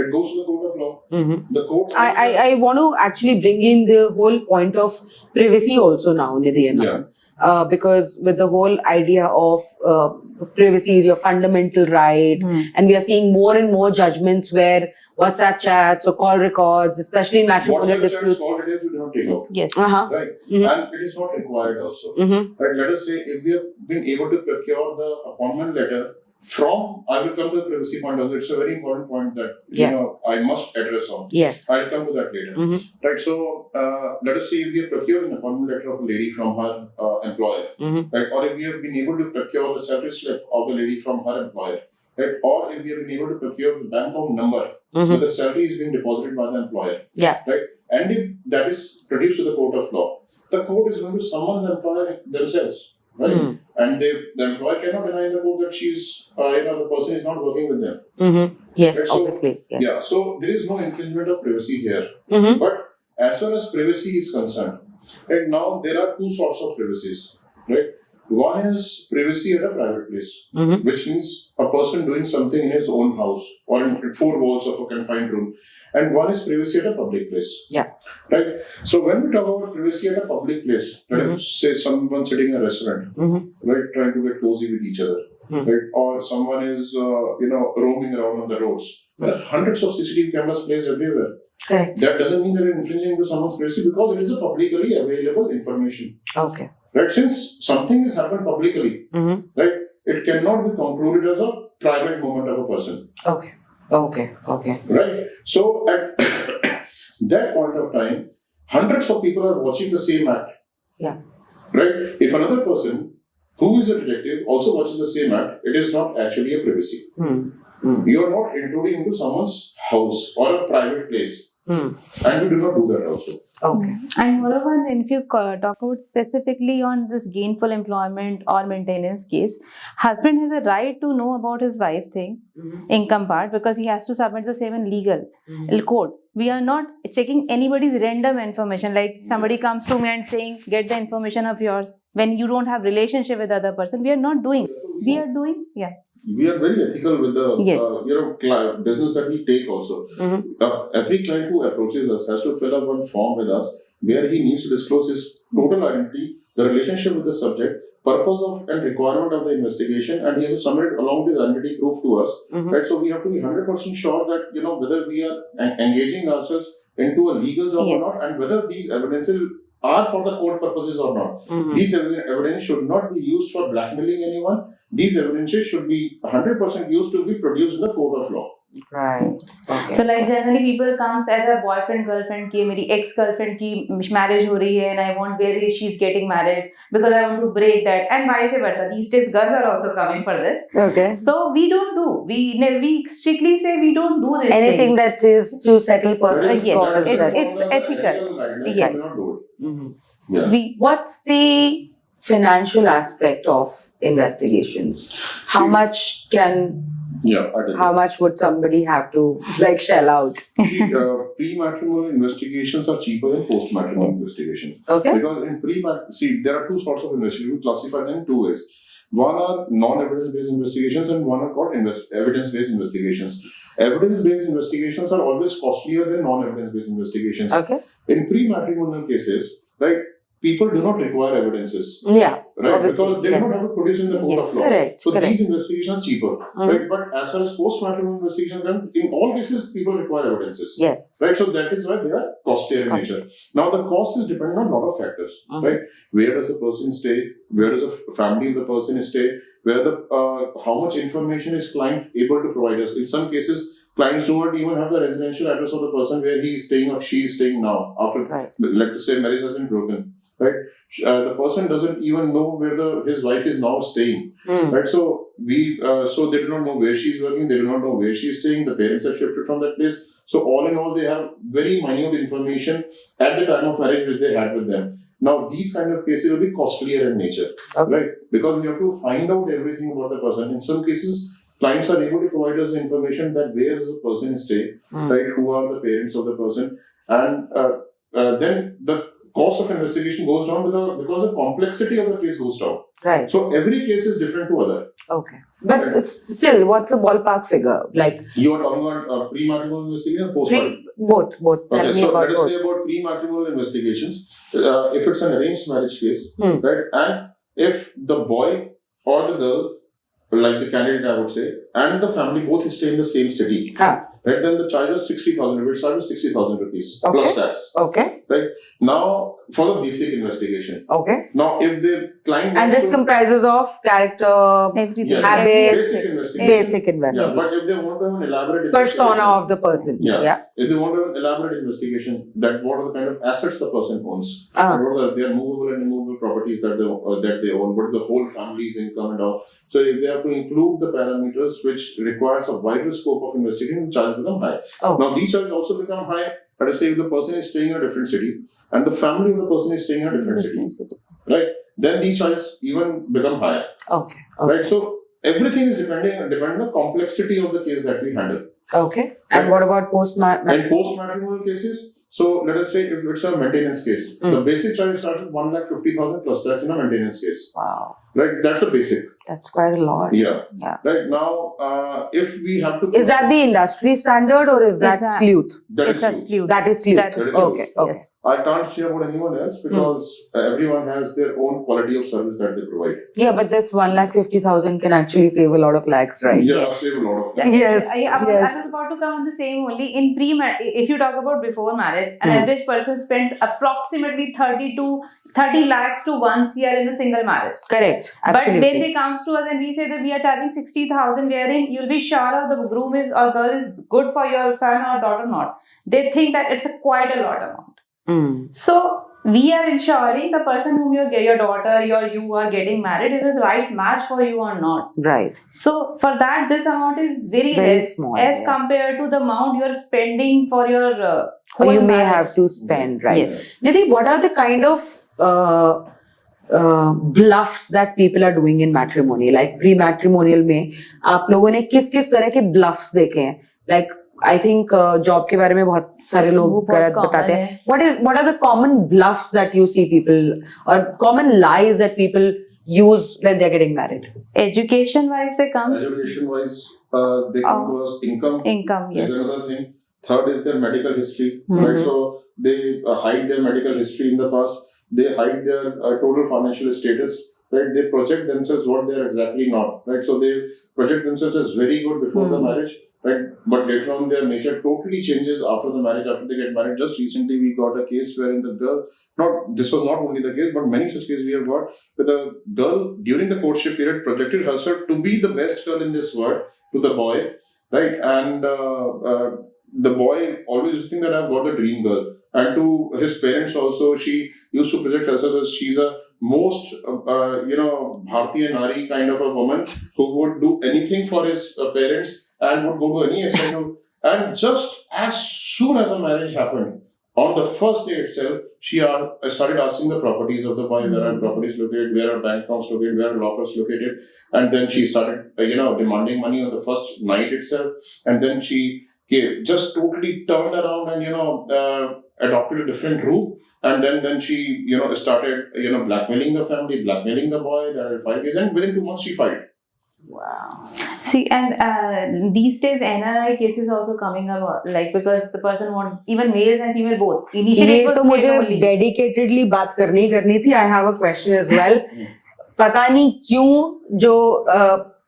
It goes to the court of law. Mhm. The court. I want to actually bring in the whole point of privacy also now, Nidhi. Yeah. Because with the whole idea of privacy is your fundamental right, and we are seeing more and more judgments where WhatsApp chats or call records, especially in matrimonial WhatsApp chats, disputes. call details we do not take out. yes. Uh-huh. Right. Mhm. And it is not required also. Mm-hmm. Right. Let us say if we have been able to procure the appointment letter from, I will come to the privacy point also. It's a very important point that Yeah. I must address on. Yes. I'll come to that later. Mhm. Right. So let us say if we have procured an appointment letter of a lady from her employer, Mhm. right? Or if we have been able to procure the salary slip of the lady from her employer, right? Or if we have been able to procure the bank account number Mhm. where the salary is being deposited by the employer, Yeah. right? And if that is produced to the court of law, the court is going to summon the employer themselves, right? Mm. And the employer cannot deny the court that she's, the person is not working with them. Mm-hmm. Yes, Right, so- obviously. Yes. Yeah, so there is no infringement of privacy here. Mm-hmm. But as far as privacy is concerned, right now there are two sorts of privacies, right? One is privacy at a private place, Mm-hmm. which means a person doing something in his own house or in four walls of a confined room. And one is privacy at a public place. Yeah. Right? So when we talk about privacy at a public place, let us say someone sitting in a restaurant, Mm-hmm. right, trying to get cozy with each other. right? Or someone is roaming around on the roads. There are hundreds of CCTV cameras placed everywhere. Correct. That doesn't mean they're infringing into someone's privacy because it is a publicly available information. Okay. Right? Since something has happened publicly, right, it cannot be concluded as a private moment of a person. Okay. Okay. Okay. Right? So at that point of time, hundreds of people are watching the same act. Yeah. Right? If another person who is a detective also watches the same act, it is not actually a privacy. You are not intruding into someone's house or a private place. And you do not do that also. Okay. And moreover, if you talk about specifically on this gainful employment or maintenance case, husband has a right to know about his wife thing, income part, because he has to submit the same in legal code. We are not checking anybody's random information. Like somebody comes to me and saying, get the information of yours when you don't have relationship with the other person. We are not doing. We are doing. Yeah. We are very ethical with the Yes. business that we take also. Every client who approaches us has to fill up one form with us where he needs to disclose his total identity, the relationship with the subject, purpose of and requirement of the investigation, and he has to submit along this identity proof to us. Right? So we have to be 100% sure that whether we are engaging ourselves into a legal job Yes. or not, and whether these evidences are for the court purposes or not. These evidence should not be used for blackmailing anyone. These evidences should be 100% used to be produced in the court of law. Right. Okay. So like generally people comes as a boyfriend girlfriend की मेरी ex girlfriend की marriage हो रही है and I want where she's getting married because I want to break that, and vice versa. These days girls are also coming for this. Okay. So we don't do. We strictly say we don't do this Anything thing. that is to settle personal yes, scores. it's that- ethical. Yes. Yeah. What's the financial aspect of investigations? How much how much would somebody have to shell out? See, pre-matrimonial investigations are cheaper than post-matrimonial investigations. Okay. Because in there are two sorts of investigations. We classify them in two ways. One are non-evidence-based investigations and one are called evidence-based investigations. Evidence-based investigations are always costlier than non-evidence-based investigations. Okay. In pre-matrimonial cases, right, people do not require evidences. Yeah. Right, Obviously, because they do not have to produce in the court Yes. of law. Correct, So correct. these investigations are cheaper. Right? But as far as post-matrimonial investigations, then in all cases, people require evidences. Yes. Right, so that is why they are costlier in nature. Now, the cost is dependent on a lot of factors, right? Where does the person stay? Where does the family of the person stay? Where how much information is client able to provide us? In some cases, clients do not even have the residential address of the person where he is staying or she is staying now. After, let's say, marriage has been broken, right? The person doesn't even know where his wife is now staying, right? So so they do not know where she is working. They do not know where she is staying. The parents have shifted from that place. So all in all, they have very minute information at the time of marriage which they had with them. Now, these kind of cases will be costlier in nature, right? Because we have to find out everything about the person. In some cases, clients are able to provide us information that where does the person stay, right? Who are the parents of the person, and then the cost of investigation goes down because the complexity of the case goes down. Right. So every case is different to other. Okay. But it's still, what's the ballpark figure? You are talking about pre-matrimonial investigation or post-matrimonial? Both. Tell me so about let us both. say about pre-matrimonial investigations. If it's an arranged marriage case, right, and if the boy or the girl, like the candidate, I would say, and the family both stay in the same city, right, then the charge is 60,000 rupees. Start with 60,000 rupees plus tax. Okay. Right. Now, for the basic investigation. Okay. Now, if the client And this comprises of character, Everything. Yes. habits, Basic investigation. basic Yeah, investigation, but if they want to have an elaborate persona investigation- of the person. Yeah. If they want to have an elaborate investigation, that what are the kind of assets the person owns, what are their movable and immovable properties that they own, what is the whole family's income and all. So if they have to include the parameters which requires a wider scope of investigation, charges become high. Now these charges also become high. Let us say if the person is staying in a different city and the family of the person is staying in a different city, right? Then these charges even become higher. Okay. Right? So everything is depending on the complexity of the case that we handle. Okay. And what about post-matrimonial? And post-matrimonial cases, so let us say if it's a maintenance case, the basic charge starts with 1,50,000 plus tax in a maintenance case. Wow. right? That's the basic. That's quite a lot. Yeah. Yeah. Right now, if we have to, Is that the industry standard or is that It's a- sleuth? that It's is a huge. slew. That is slew. That is That is slew. okay, okay. Yes. I can't say about anyone else because everyone has their own quality of service that they provide. Yeah, but this 1,50,000 can actually save a lot of lakhs, right? Yeah, save a lot of So, time. Yes, I yes. was about to come on the same only. In if you talk about before marriage, an Hmm. average person spends approximately 30 lakhs to 1 CR in a single marriage. Correct. But Absolutely. when they comes to us and we say that we are charging 60,000, wherein you'll be sure of the groom is or girl is good for your son or daughter not. They think that it's quite a lot amount. Mm. So we are ensuring the person whom your daughter you are getting married is the right match for you or not. Right. So for that, this amount is very, Very less small, as yes. compared to the amount you are spending for your Or whole you may marriage. have to spend, right? Yes. Nidhi, what are the kind of bluffs that people are doing in matrimony? Like pre-matrimonial में आप लोगों ने किस तरह के bluffs देखे हैं? Like I think job के बारे में बहुत सारे वो लोग बहुत गलत common बताते है. हैं. What are the common bluffs that you see people or common lies that people use when they're getting married? Education wise, it comes Education wise, they come to us. income. Yes. Is another thing. Third is their medical history, Mhm. right? So they hide their medical history in the past. They hide their total financial status, right? They project themselves what they are exactly not, right? So they project themselves as very good before the marriage, right? But later on, their nature totally changes after the marriage, after they get married. Just recently, we got a case wherein the girl, this was not only the case, but many such cases we have got, where the girl during the courtship period projected herself to be the best girl in this world to the boy, right? And the boy always used to think that I've got the dream girl. And to his parents also, she used to project herself as she's a most, Bharatiya Nari kind of a woman who would do anything for his parents and would go to any extent. And just as soon as the marriage happened, on the first day itself, she started asking the properties of the boy, where are properties located, where are bank accounts located, where are lockers located. And then she started, demanding money on the first night itself. And then she just totally turned around and, adopted a different route. And then she, started, blackmailing the family, blackmailing the boy. There are 5 days. And within 2 months, she filed. Wow. See, and these days NRI cases also coming up, like because the person wants even males and female both. Initially, it ये was तो male मुझे only. Dedicatedly बात करनी थी. I have a question as well. पता नहीं क्यों जो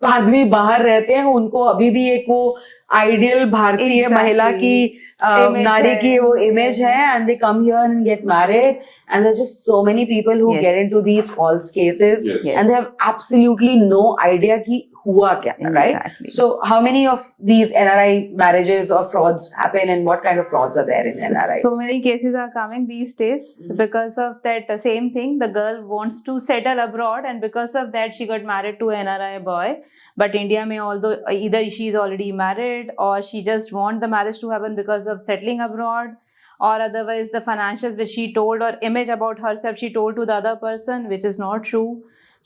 आदमी बाहर रहते हैं उनको अभी भी एक वो आइडियल भारतीय Exactly. महिला की Image नारी है. की वो इमेज है and they come here and get married and there are just so many people who Yes. get into these false cases Yes. Yes. and they have absolutely no idea कि हुआ क्या है, right? Exactly. So how many of these NRI marriages or frauds happen and what kind of frauds are there in NRIs? So many cases are coming these days because of that same thing. The girl wants to settle abroad, and because of that, she got married to an NRI boy. But India may, although either she is already married or she just want the marriage to happen because of settling abroad, or otherwise the financials which she told or image about herself she told to the other person, which is not true.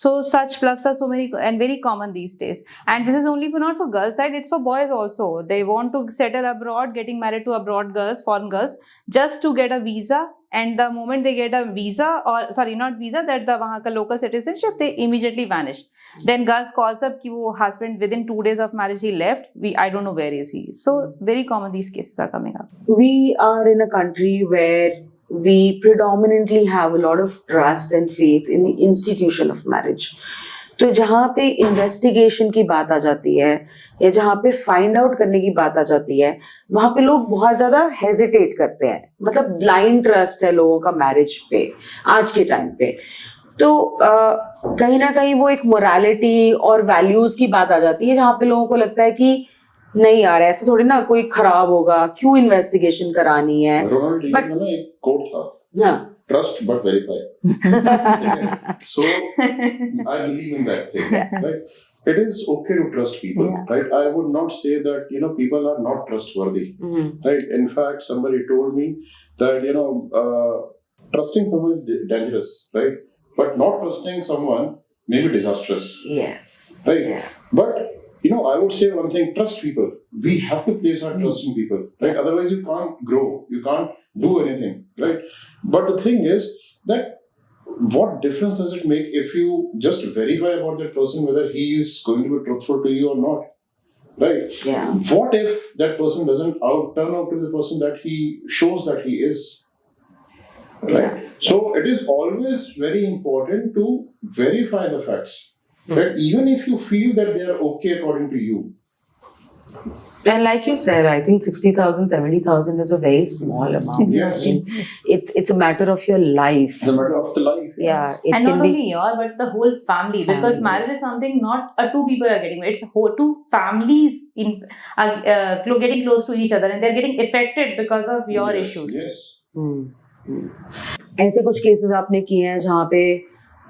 So such bluffs are so many and very common these days. And this is only not for girls' side, it's for boys also. They want to settle abroad, getting married to abroad girls, foreign girls, just to get a visa. And the moment they get a visa, or sorry, not visa, that the wahan ka local citizenship, they immediately vanish. Then girls calls up ki wo husband within 2 days of marriage he left. I don't know where is he. So very common these cases are coming up. We are in a country where we predominantly have a lot of trust and faith in the institution of marriage. तो जहाँ पे investigation की बात आ जाती है या जहाँ पे फाइंड आउट करने की बात आ जाती है वहाँ पे लोग बहुत ज्यादा हेजिटेट करते हैं. मतलब ब्लाइंड ट्रस्ट है लोगों का मैरिज पे आज के टाइम पे. तो कहीं ना कहीं वो एक मोरालिटी और वैल्यूज की बात आ जाती है जहाँ पे लोगों को लगता है कि नहीं यार ऐसे थोड़ी ना कोई खराब होगा, क्यों इन्वेस्टिगेशन करानी है. रोनाल्ड रीगन में ना एक कोट था, हाँ. trust but verify. So I believe in that thing, right? It is okay to trust people, right? I would not say that people are not trustworthy, right? In fact, somebody told me that trusting someone is dangerous, right? But not trusting someone may be disastrous, Yes. right? Yeah. But I would say one thing: trust people. We have to place our trust in people, right? Otherwise, you can't grow. You can't do anything, right? But the thing is that what difference does it make if you just verify about that person whether he is going to be truthful to you or not? Right? Yeah. What if that person doesn't turn out to be the person that he shows that he is? Right? So it is always very important to verify the facts. That even if you feel that they are okay according to you. And like you said, I think 60,000, 70,000 is a very small amount. Yes. I mean, it's a matter of your life. It's a matter of the life. Yeah, it And can not be. only your, but the whole family. Because Family. marriage is something not two people are getting married. It's two families are getting close to each other, and they're getting affected because of your Yes, issues. Yes. ऐसे कुछ cases आपने किए हैं जहाँ पे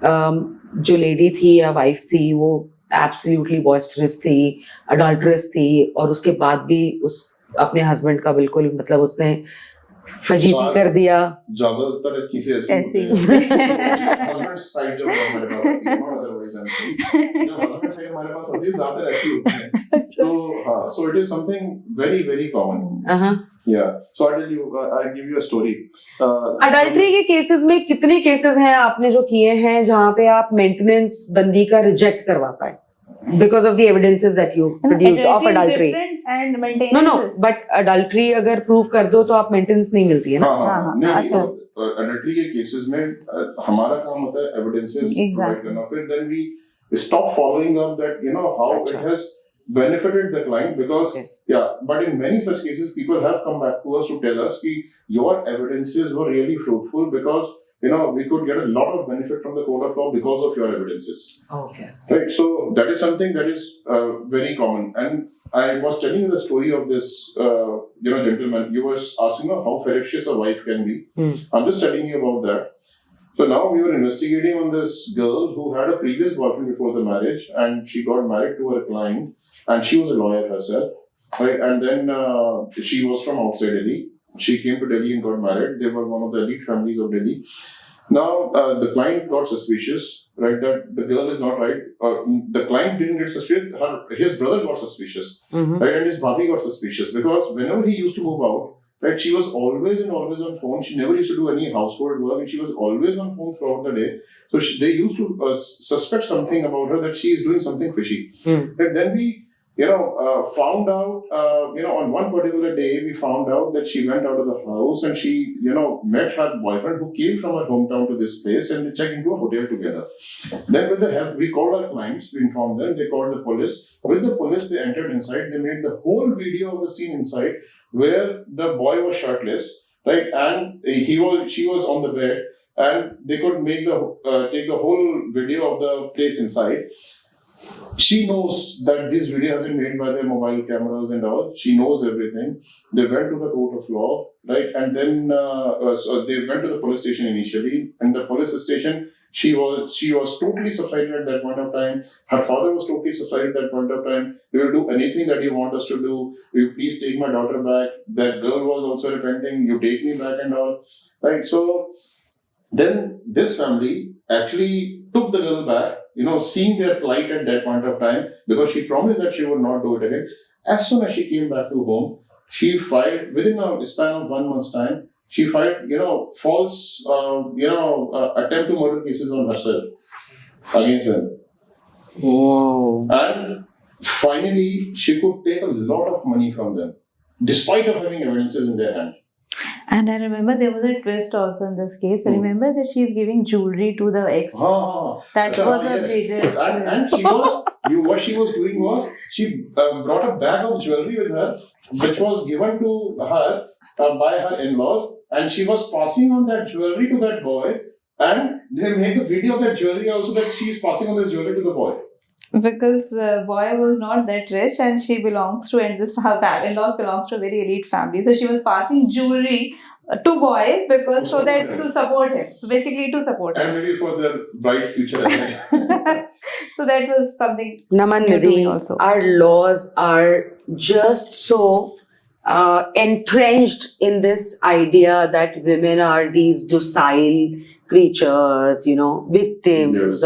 जो lady थी या वाइफ थी वो एब्सोल्युटली बॉयस्टरस थी, अडल्टरस थी, और उसके बाद भी उस अपने हस्बैंड का बिल्कुल मतलब उसने फजीती कर दिया? ज्यादातर चीजें ऐसी ऐसी होती हैं। Husband side जब हमारे पास आती है, not otherwise anything। जब husband side हमारे पास आती है, ज्यादातर ऐसी होती हैं। तो हाँ, so it is something very very common। Yeah, so I tell you, I give you a story। Adultery के केसेस में कितने केसेस हैं आपने जो किए हैं जहाँ पे आप मेंटेनेंस बंदी का रिजेक्ट करवा पाए because of the evidences that you produced of adultery? And maintenance. No, but adultery अगर prove कर दो तो आप maintenance नहीं मिलती है ना? हाँ, नहीं, अच्छा। adultery के cases में हमारा काम होता है evidences provide करना, फिर then we stop following up that how it has benefited the client, because but in many such cases people have come back to us to tell us that your evidences were really fruitful because we could get a lot of benefit from the court of law because of your evidences. Okay. Right, so that is something that is very common. And I was telling you the story of this gentleman. You were asking how ferocious a wife can be. I'm just telling you about that. So now we were investigating on this girl who had a previous boyfriend before the marriage, and she got married to her client, and she was a lawyer herself, right? And then she was from outside Delhi. She came to Delhi and got married. They were one of the elite families of Delhi. Now the client got suspicious, right? That the girl is not right. The client didn't get suspicious. His brother got suspicious, right? And his bhabhi got suspicious because whenever he used to move out, right, she was always on phone. She never used to do any household work, and she was always on phone throughout the day. So they used to suspect something about her, that she is doing something fishy. And then we, found out, on one particular day, we found out that she went out of the house and she, met her boyfriend who came from her hometown to this place, and they checked into a hotel together. Then with the help, we called our clients, we informed them, they called the police. With the police, they entered inside, they made the whole video of the scene inside where the boy was shirtless, right? And she was on the bed, and they could make take the whole video of the place inside. She knows that this video has been made by their mobile cameras and all. She knows everything. They went to the court of law, right? And then so they went to the police station initially. And the police station, she was totally subsided at that point of time. Her father was totally subsided at that point of time. We will do anything that you want us to do. Will you please take my daughter back? That girl was also repenting. You take me back and all, right? So then this family actually took the girl back, seeing their plight at that point of time, because she promised that she would not do it again. As soon as she came back to home, she filed, within a span of 1 month's time, she filed, false, attempt to murder cases on herself against them. Whoa. And finally, she could take a lot of money from them, despite of having evidences in their hand. And I remember there was a twist also in this case. I remember that she's giving jewelry to the ex. That was a big. And she was, what she was doing was, she brought a bag of jewelry with her, which was given to her by her in-laws, and she was passing on that jewelry to that boy, and they made the video of that jewelry also, that she's passing on this jewelry to the boy. Because the boy was not that rich, and she belongs to, and this her in-laws belongs to a very elite family. So she was passing jewelry to boy because so that to support him. So basically to support him. And maybe for their bright future as well. So that was something Naman new to me Nidhi, also. our laws are just so entrenched in this idea that women are these docile creatures, victims,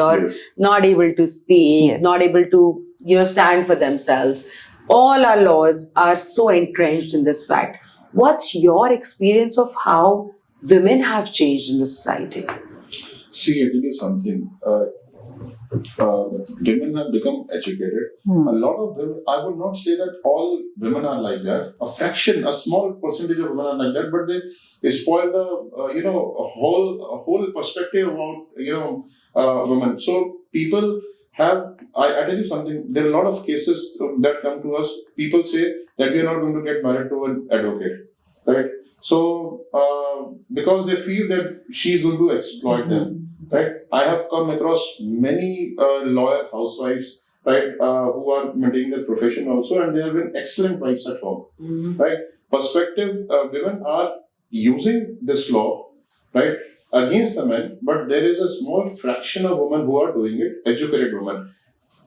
not able to speak, not able to, stand for themselves. All our laws are so entrenched in this fact. What's your experience of how women have changed in the society? See, I tell you something. Women have become educated. A lot of women, I would not say that all women are like that. A fraction, a small percentage of women are like that, but they spoil the, a whole perspective about women. So people have, I tell you something, there are a lot of cases that come to us. People say that we are not going to get married to an advocate, right? So, because they feel that she's going to exploit them, right? I have come across many lawyer housewives, right, who are maintaining their profession also, and they have been excellent wives at home, right? Prospective women are using this law, right, against the men, but there is a small fraction of women who are doing it, educated women.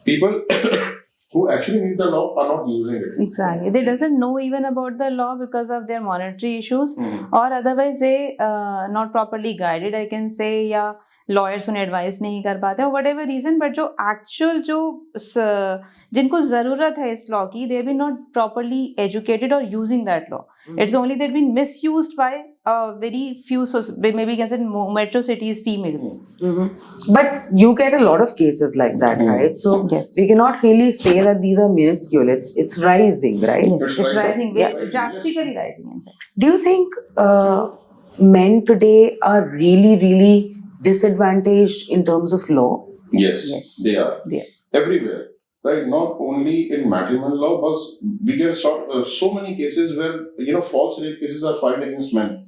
People who actually need the law are not using it. Exactly. They doesn't know even about the law because of their monetary issues, or otherwise they not properly guided, I can say, या lawyers उन्हें advice नहीं कर पाते, or whatever reason. But जो actual जिनको ज़रूरत है इस law की, they have been not properly educated or using that law. It's only they've been misused by very few, maybe you can say metro cities females. But you get a lot of cases like that, right? So Yes. we cannot really say that these are minuscule. It's rising, right? Yes, it's rising, drastically rising in fact. Do you think men today are really disadvantaged in terms of law? Yes, Yes. they are. They are. Everywhere. Right, not only in matrimonial law, but we get so many cases where false rape cases are filed against men,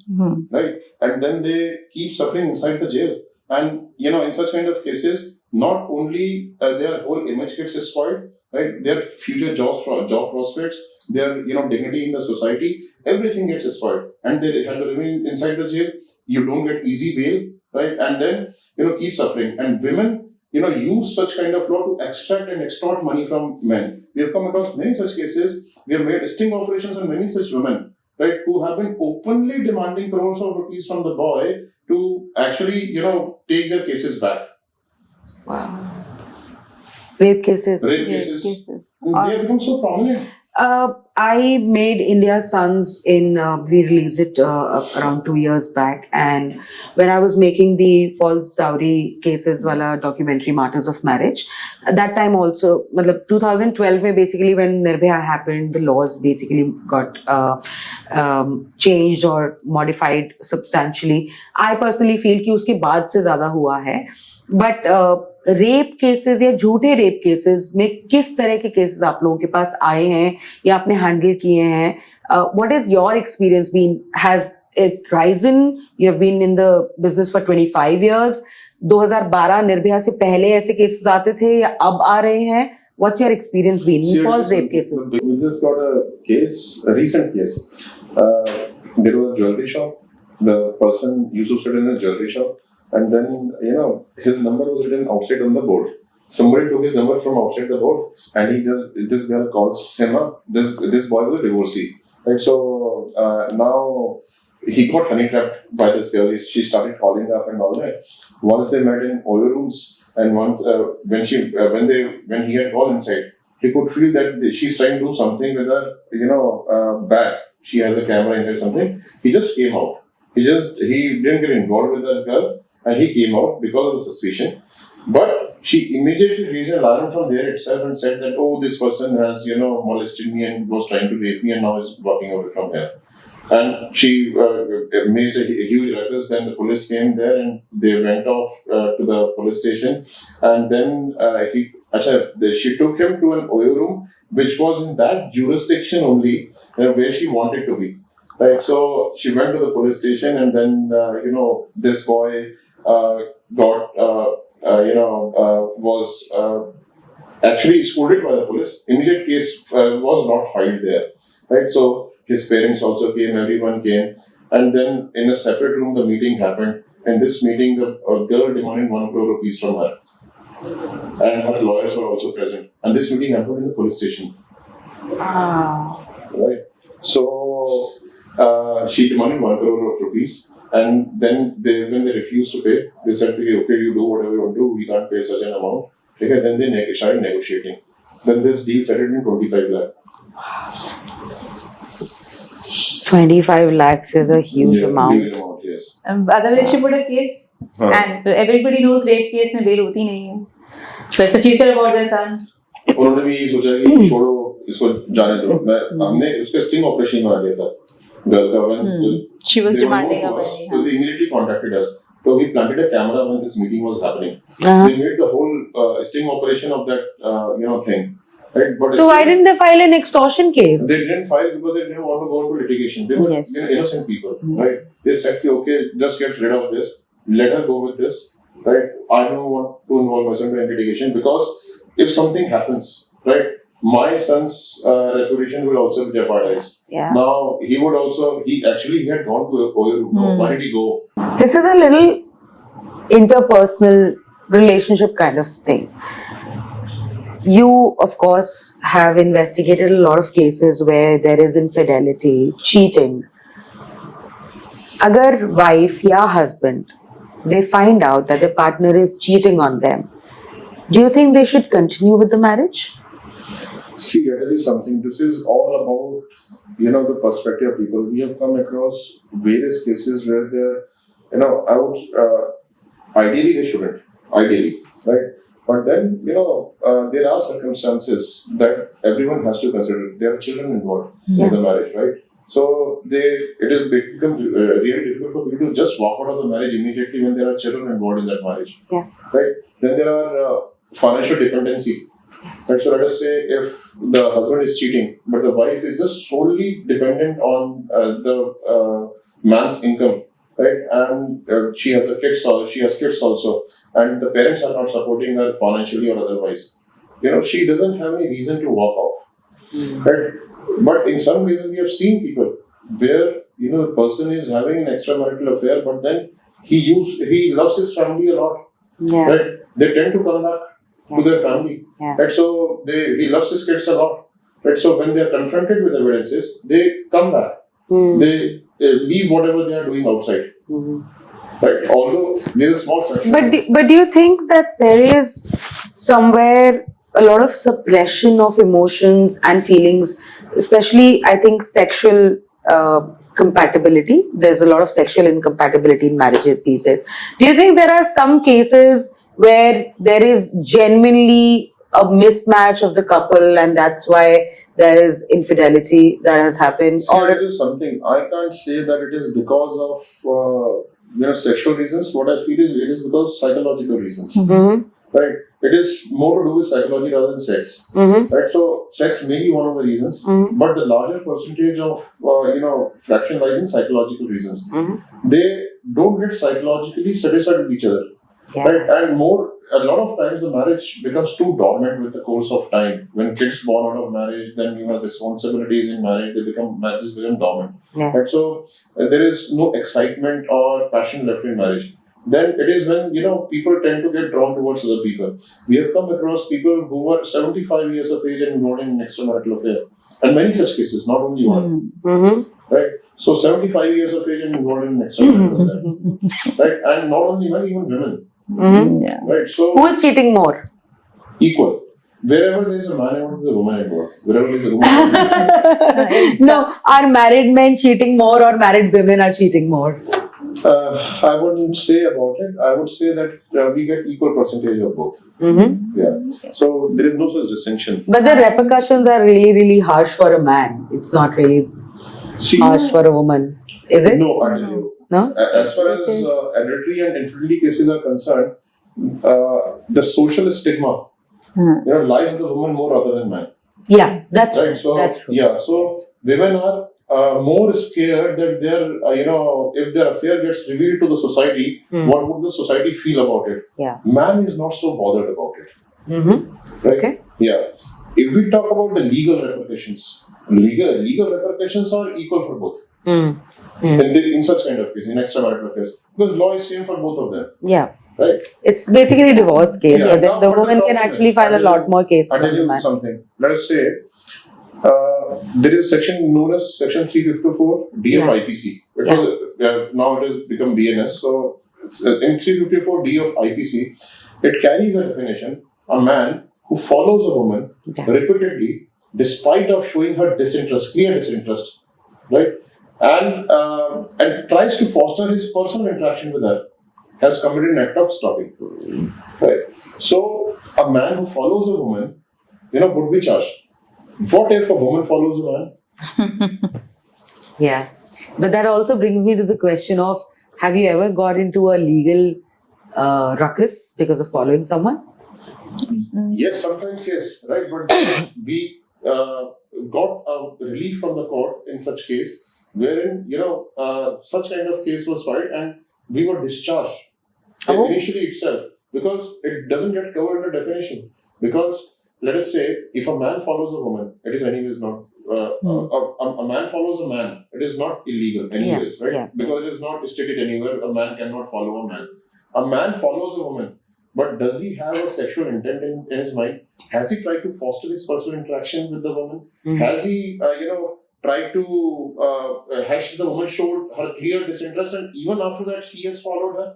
right? And then they keep suffering inside the jail. And in such kind of cases, not only their whole image gets spoiled, right? Their future job prospects, their dignity in the society, everything gets spoiled, and they have to remain inside the jail. You don't get easy bail, right? And then keep suffering. And women use such kind of law to extract and extort money from men. We have come across many such cases. We have made sting operations on many such women, right, who have been openly demanding crores of rupees from the boy to actually, take their cases back. Wow. Rape cases. Rape cases. They have become so prominent. I made India's Sons we released it around 2 years back, and when I was making the false dowry cases wala documentary Martyrs of Marriage, at that time also, 2012 mein basically when Nirbhaya happened, the laws basically got changed or modified substantially. I personally feel कि उसके बाद से ज़्यादा हुआ है, but rape cases या झूठे rape cases में किस तरह के केसेस आप लोगों के पास आए हैं या आपने हैंडल किए हैं? What is your experience been? Has it risen? You have been in the business for 25 years. 2012 Nirbhaya से पहले ऐसे केसेस आते थे या अब आ रहे हैं? What's your experience been in false rape cases? We just got a recent case. There was a jewelry shop. The person used to sit in a jewelry shop. And then, his number was written outside on the board. Somebody took his number from outside the board, and this girl calls him up. This boy was a divorcee, right? So now he got honey trapped by this girl. She started calling up and all that. Once they met in oil rooms, and once when he had gone inside, he could feel that she's trying to do something with her, bag. She has a camera inside something. He just came out. He didn't get involved with that girl. And he came out because of the suspicion. But she immediately raised an alarm from there itself and said that, oh, this person has, molested me and was trying to rape me and now is walking away from here. And she made a huge ruckus. Then the police came there and they went off to the police station. And then she took him to an oil room, which was in that jurisdiction only, where she wanted to be. Right, so she went to the police station, and then this boy was actually scolded by the police. Immediate case was not filed there. Right, so his parents also came. Everyone came, and then in a separate room the meeting happened. In this meeting, the girl demanded 1 crore rupees from her, and her lawyers were also present. And this meeting happened in the police station. Wow. Right, so. She demanded 1 crore of rupees, and then when they refused to pay, they said, okay, you do whatever you want to do, we can't pay such an amount. Okay, then they started negotiating. Then this deal settled in 25 lakh. 25 lakhs is a huge amount. Huge amount, yes. case. Otherwise, she put a case, हाँ. and everybody knows rape case में bail होती नहीं है. So it's a future about their son. उन्होंने भी यही सोचा कि छोड़ो इसको जाने दो. हमने उसका स्टिंग ऑपरेशन बना दिया था. Girl का when She was they were demanding known a to us, money. so they immediately contacted us. So we planted a camera when this meeting was happening. Uh-huh. They made the whole sting operation of that thing. Right? But So why still, didn't they file an extortion case? they didn't file because they didn't want to go into litigation. They were Yes. innocent people, right? They said, okay, just get rid of this. Let her go with this, right? I don't want to involve myself in litigation because if something happens, right, my son's reputation will also be jeopardized. Yeah. Now he had gone to oil. Why did he go? This is a little interpersonal relationship kind of thing. You, of course, have investigated a lot of cases where there is infidelity, cheating. Agar wife ya husband, they find out that their partner is cheating on them, do you think they should continue with the marriage? See, I tell you something. This is all about, the perspective of people. We have come across various cases where ideally they shouldn't. Ideally, right? But then, there are circumstances that everyone has to consider. There are children involved in the marriage, right? So it becomes really difficult for people to just walk out of the marriage immediately when there are children involved in that marriage. Yeah. Right? Then there are financial dependency. Right? So let us say if the husband is cheating, but the wife is just solely dependent on the man's income, right? And she has kids also, and the parents are not supporting her financially or otherwise. She doesn't have any reason to walk off, right? But in some cases, we have seen people where the person is having an extramarital affair, but then he loves his family a lot, right? They tend to come back to their family, right? So he loves his kids a lot, right? So when they are confronted with evidences, they come back. They leave whatever they are doing outside, right? Although there is a small fraction. But do you think that there is somewhere a lot of suppression of emotions and feelings, especially I think sexual compatibility? There's a lot of sexual incompatibility in marriages these days. Do you think there are some cases where there is genuinely a mismatch of the couple and that's why there is infidelity that has happened? See, it is something. I can't say that it is because of sexual reasons. What I feel is it is because of psychological reasons. Right? It is more to do with psychology rather than sex. Right? So sex may be one of the reasons, but the larger percentage of fraction lies in psychological reasons. They don't get psychologically satisfied with each other. Right? And a lot of times the marriage becomes too dormant with the course of time. When kids born out of marriage, then you have responsibilities in marriage, marriages become dormant. Right? So there is no excitement or passion left in marriage. Then it is when people tend to get drawn towards other people. We have come across people who are 75 years of age and involved in an extramarital affair, and many such cases, not only one. Right? So 75 years of age and involved in an extramarital affair, right? And not only men, even women. Right? So who is cheating more? Equal. Wherever there is a man involved, there is a woman involved. Wherever there is a woman No, are married men cheating more or married women are cheating more? I wouldn't say about it. I would say that we get equal percentage of both. Yeah. So there is no such distinction. But the repercussions are really, really harsh for a man. It's not really harsh for a woman. Is it? No, I tell you. No? As far as adultery and infidelity cases are concerned, the social stigma lies with the woman more rather than man. Yeah, that's right. True. So that's true. Yeah, so women are more scared that if their affair gets revealed to the society, what would the society feel about it? Yeah. Man is not so bothered about it. Right? Okay. Yeah. If we talk about the legal repercussions, legal repercussions are equal for both. In such kind of case, in extramarital affairs, because law is same for both of them. Yeah. Right. It's basically a divorce case. Yeah. The woman can actually file a lot more cases. I'll tell you something. Let us say there is a section known as Section 354 D of IPC. Now it has become BNS. So in 354 D of IPC, it carries a definition: a man who follows a woman repeatedly, despite of showing her disinterest, clear disinterest, right? and tries to foster his personal interaction with her, has committed an act of stalking. Right. So a man who follows a woman, would be charged. What if a woman follows a man? Yeah. But that also brings me to the question of, have you ever got into a legal ruckus because of following someone? Yes, sometimes yes, right. But we got a relief from the court in such case, wherein such kind of case was filed and we were discharged initially itself, because it doesn't get covered in the definition. Because let us say if a man follows a woman, it is anyways not. A man follows a man. It is not illegal anyways, right? Yeah. Because it is not stated anywhere. A man cannot follow a man. A man follows a woman. But does he have a sexual intent in his mind? Has he tried to foster his personal interaction with the woman? Has he, tried to, has the woman showed her clear disinterest, and even after that he has followed her?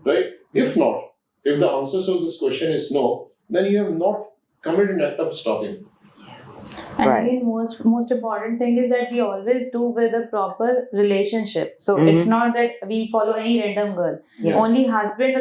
Right? If not, if the answer to this question is no, then you have not committed an act of stalking. And Right. again, most important thing is that we always do with a proper relationship. So it's not that we follow any random girl. Yeah. Only husband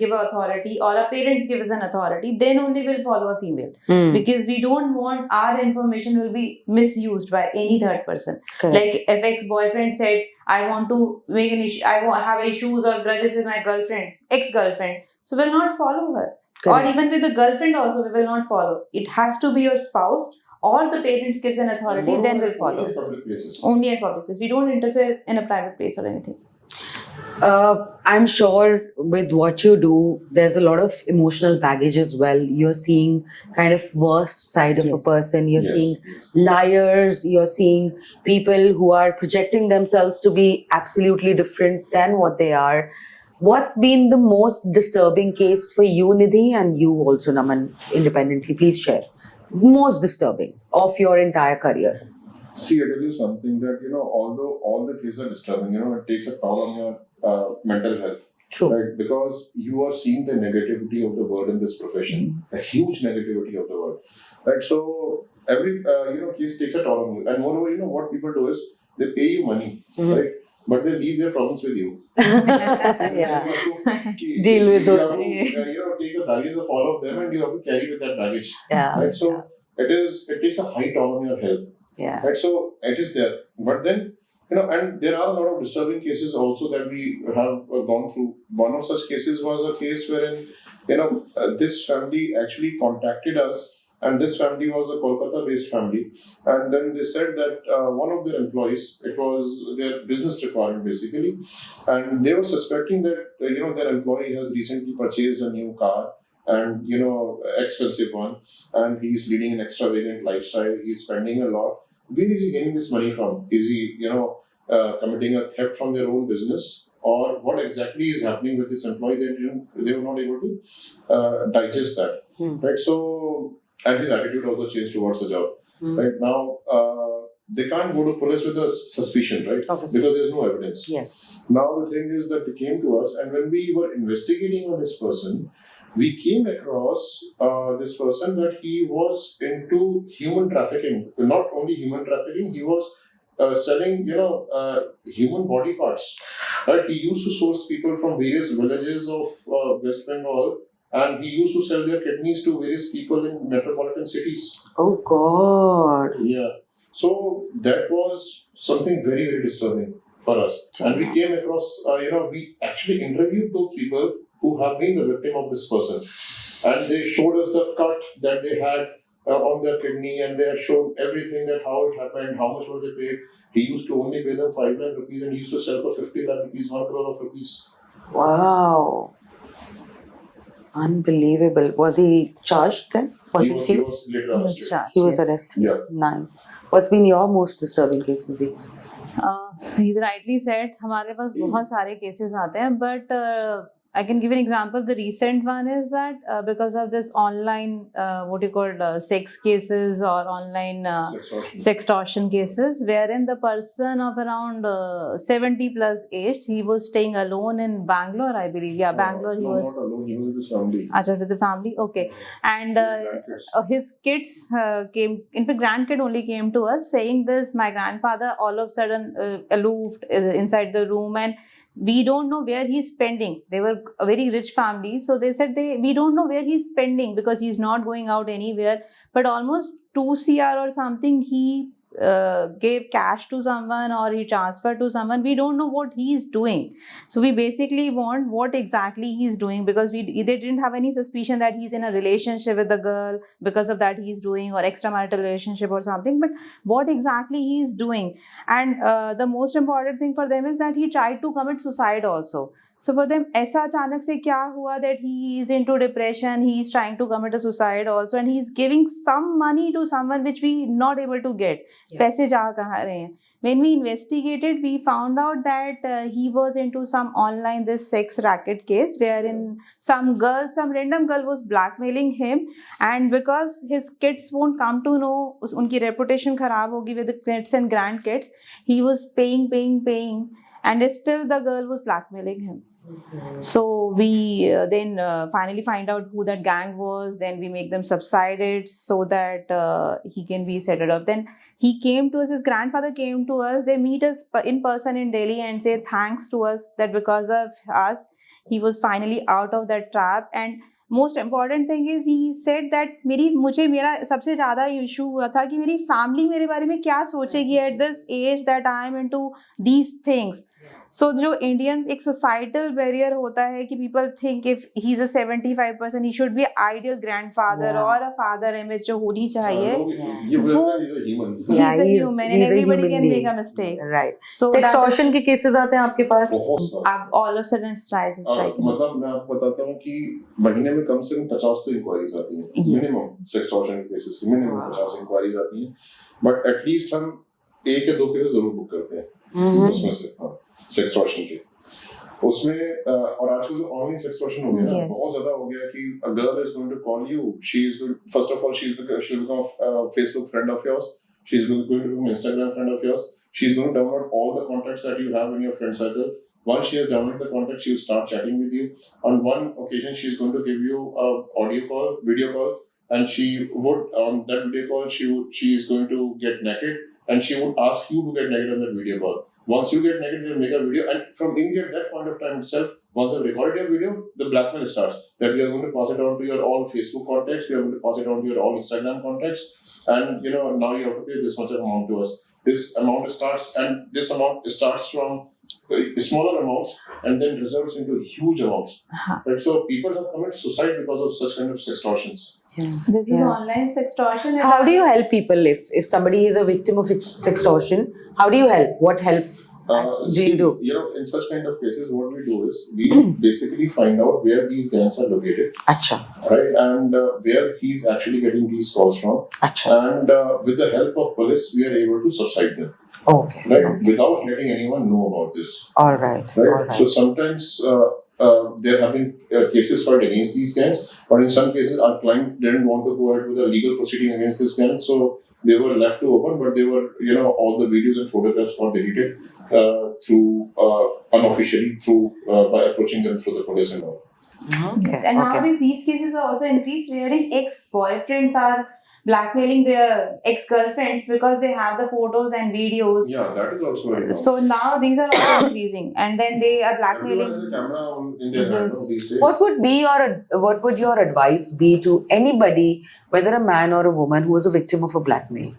give authority, or our parents give us an authority. Then only we'll follow a female, because we don't want our information will be misused by any third person. Correct. Like if ex-boyfriend said, "I want to make an issue, I want have issues or grudges with my girlfriend, ex-girlfriend," so we'll not follow her. Correct. Or even with the girlfriend also, we will not follow. It has to be your spouse, or the parents gives an authority, then we'll follow. Only public places. Only at public place. We don't interfere in a private place or anything. I'm sure with what you do, there's a lot of emotional baggage as well. You're seeing kind of worst side of a Yes. person. You're Yes, seeing yes. liars. You're seeing people who are projecting themselves to be absolutely different than what they are. What's been the most disturbing case for you, Nidhi, and you also, Naman, independently? Please share. Most disturbing of your entire career. See, I tell you something that, although all the cases are disturbing, it takes a toll on your mental health. True. Right? Because you are seeing the negativity of the word in this profession, a huge negativity of the word. Right? So, every, case takes a toll on you. And moreover, what people do is, they pay you money, right? But they leave their problems with you. Yeah. You have to Deal with you those. have to, take the baggage of all of them, and you have to carry with that baggage. Yeah. Right? So, it takes a high toll on your health. Yeah. Right, so it is there, but then and there are a lot of disturbing cases also that we have gone through. One of such cases was a case wherein this family actually contacted us, and this family was a Kolkata-based family, and then they said that one of their employees, it was their business requirement basically, and they were suspecting that their employee has recently purchased a new car. And expensive one, and he's leading an extravagant lifestyle. He's spending a lot. Where is he getting this money from? Is he, committing a theft from their own business, or what exactly is happening with this employee? They were not able to digest that, right? So, and his attitude also changed towards the job. Right now, they can't go to police with a suspicion, right? Obviously. Because there's no evidence. Yes. Now the thing is that they came to us, and when we were investigating on this person, we came across this person that he was into human trafficking. Not only human trafficking, he was selling, human body parts. Right? He used to source people from various villages of West Bengal, and he used to sell their kidneys to various people in metropolitan cities. Oh God. Yeah. So that was something very, very disturbing for us. And we came across, we actually interviewed those people who have been the victim of this person. And they showed us the cut that they had on their kidney, and they had shown everything, that how it happened, how much were they paid. He used to only pay them 5 lakh rupees, and he used to sell for 50 lakh rupees, 1 crore of rupees. Wow. Unbelievable. Was he charged then? He was later arrested. He was arrested. Yeah. Nice. What's been your most disturbing case, Nidhi? He's rightly said, हमारे पास बहुत सारे cases आते हैं, but I can give an example. The recent one is that because of this online, sex cases or online sextortion cases, wherein the person of around 70 plus age, he was staying alone in Bangalore, I believe. Yeah, Bangalore. He was. Not alone. He was with his family. Acha, with the family. Okay, and his kids came. In fact, grandkid only came to us saying this. My grandfather all of a sudden aloof inside the room, and we don't know where he's spending. They were a very rich family, so they said we don't know where he's spending because he's not going out anywhere. But almost 2 CR or something he gave cash to someone or he transferred to someone. We don't know what he's doing. So we basically want what exactly he's doing, because they didn't have any suspicion that he's in a relationship with the girl, because of that he's doing, or extramarital relationship or something. But what exactly he's doing. And the most important thing for them is that he tried to commit suicide also. So for them, ऐसा अचानक से क्या हुआ that he is into depression, he is trying to commit a suicide also, and he is giving some money to someone which we not able to get. पैसे जा कहाँ रहे हैं? When we investigated, we found out that he was into some online this sex racket case, wherein some random girl was blackmailing him, and because his kids won't come to know, उनकी reputation खराब होगी with the kids and grandkids, he was paying, and still the girl was blackmailing him. So we then finally find out who that gang was. Then we make them subsided so that he can be set up. Then he came to us, his grandfather came to us. They meet us in person in Delhi and say thanks to us that because of us, he was finally out of that trap. And most important thing is he said that मेरा सबसे ज़्यादा issue हुआ था कि मेरी family मेरे बारे में क्या सोचेगी at this age that I am into these things. So जो Indians एक societal barrier होता है कि people think if he's a 75%, he should be ideal grandfather or a father image जो होनी चाहिए. He's a human. He's a human and everybody can make a mistake. Right. So Sextortion के cases आते हैं आपके पास? All of a sudden strikes. मतलब मैं आपको बताता हूँ कि महीने में कम से कम 50 तो इंक्वायरीज आती हैं मिनिमम सेक्सटॉर्शन केसेस की मिनिमम 50 इंक्वायरीज आती हैं बट एटलीस्ट हम 1 या 2 केसेस जरूर बुक करते हैं उसमें से सेक्सटॉर्शन के उसमें और आजकल तो ऑनलाइन सेक्सटॉर्शन हो गया ना बहुत ज्यादा हो गया कि a girl is going to call you, she is going, first of all she'll become a Facebook friend of yours, she's going to become an Instagram friend of yours, she's going to download all the contacts that you have in your friend circle. Once she has downloaded the contact, she will start chatting with you. On one occasion, she is going to give you a video call, and she would on that video call, she is going to get naked, and she would ask you to get naked on that video call. Once you get naked, they'll make a video, and from immediate that point of time itself, once they've recorded your video, the blackmail starts. That we are going to pass it on to your all Facebook contacts, we are going to pass it on to your all Instagram contacts, and now you have to pay this much amount to us. This amount starts, and this amount starts from smaller amounts and then results into huge amounts. Right? So people have committed suicide because of such kind of sextortions. This is online sextortion. So how do you help people if somebody is a victim of sextortion? How do you help? What help do you do? In such kind of cases, what we do is we basically find out where these gangs are located. Acha. Right, and where he's actually getting these calls from. Acha. And with the help of police, we are able to subside them. Okay. Right, without letting anyone know about this. All right. Right. So sometimes they're having cases filed against these gangs, but in some cases our client didn't want to go ahead with a legal proceeding against this gang, so they were left to open, but they were, all the videos and photographs got deleted unofficially by approaching them through the police and all. Okay. Yes. And nowadays these cases are also increased wherein ex-boyfriends are blackmailing their ex-girlfriends because they have the photos and videos. Yeah, that is also very So now these are also increasing, and then they are blackmailing. Everyone has a camera in their hand these days. What would your advice be to anybody, whether a man or a woman, who is a victim of a blackmail?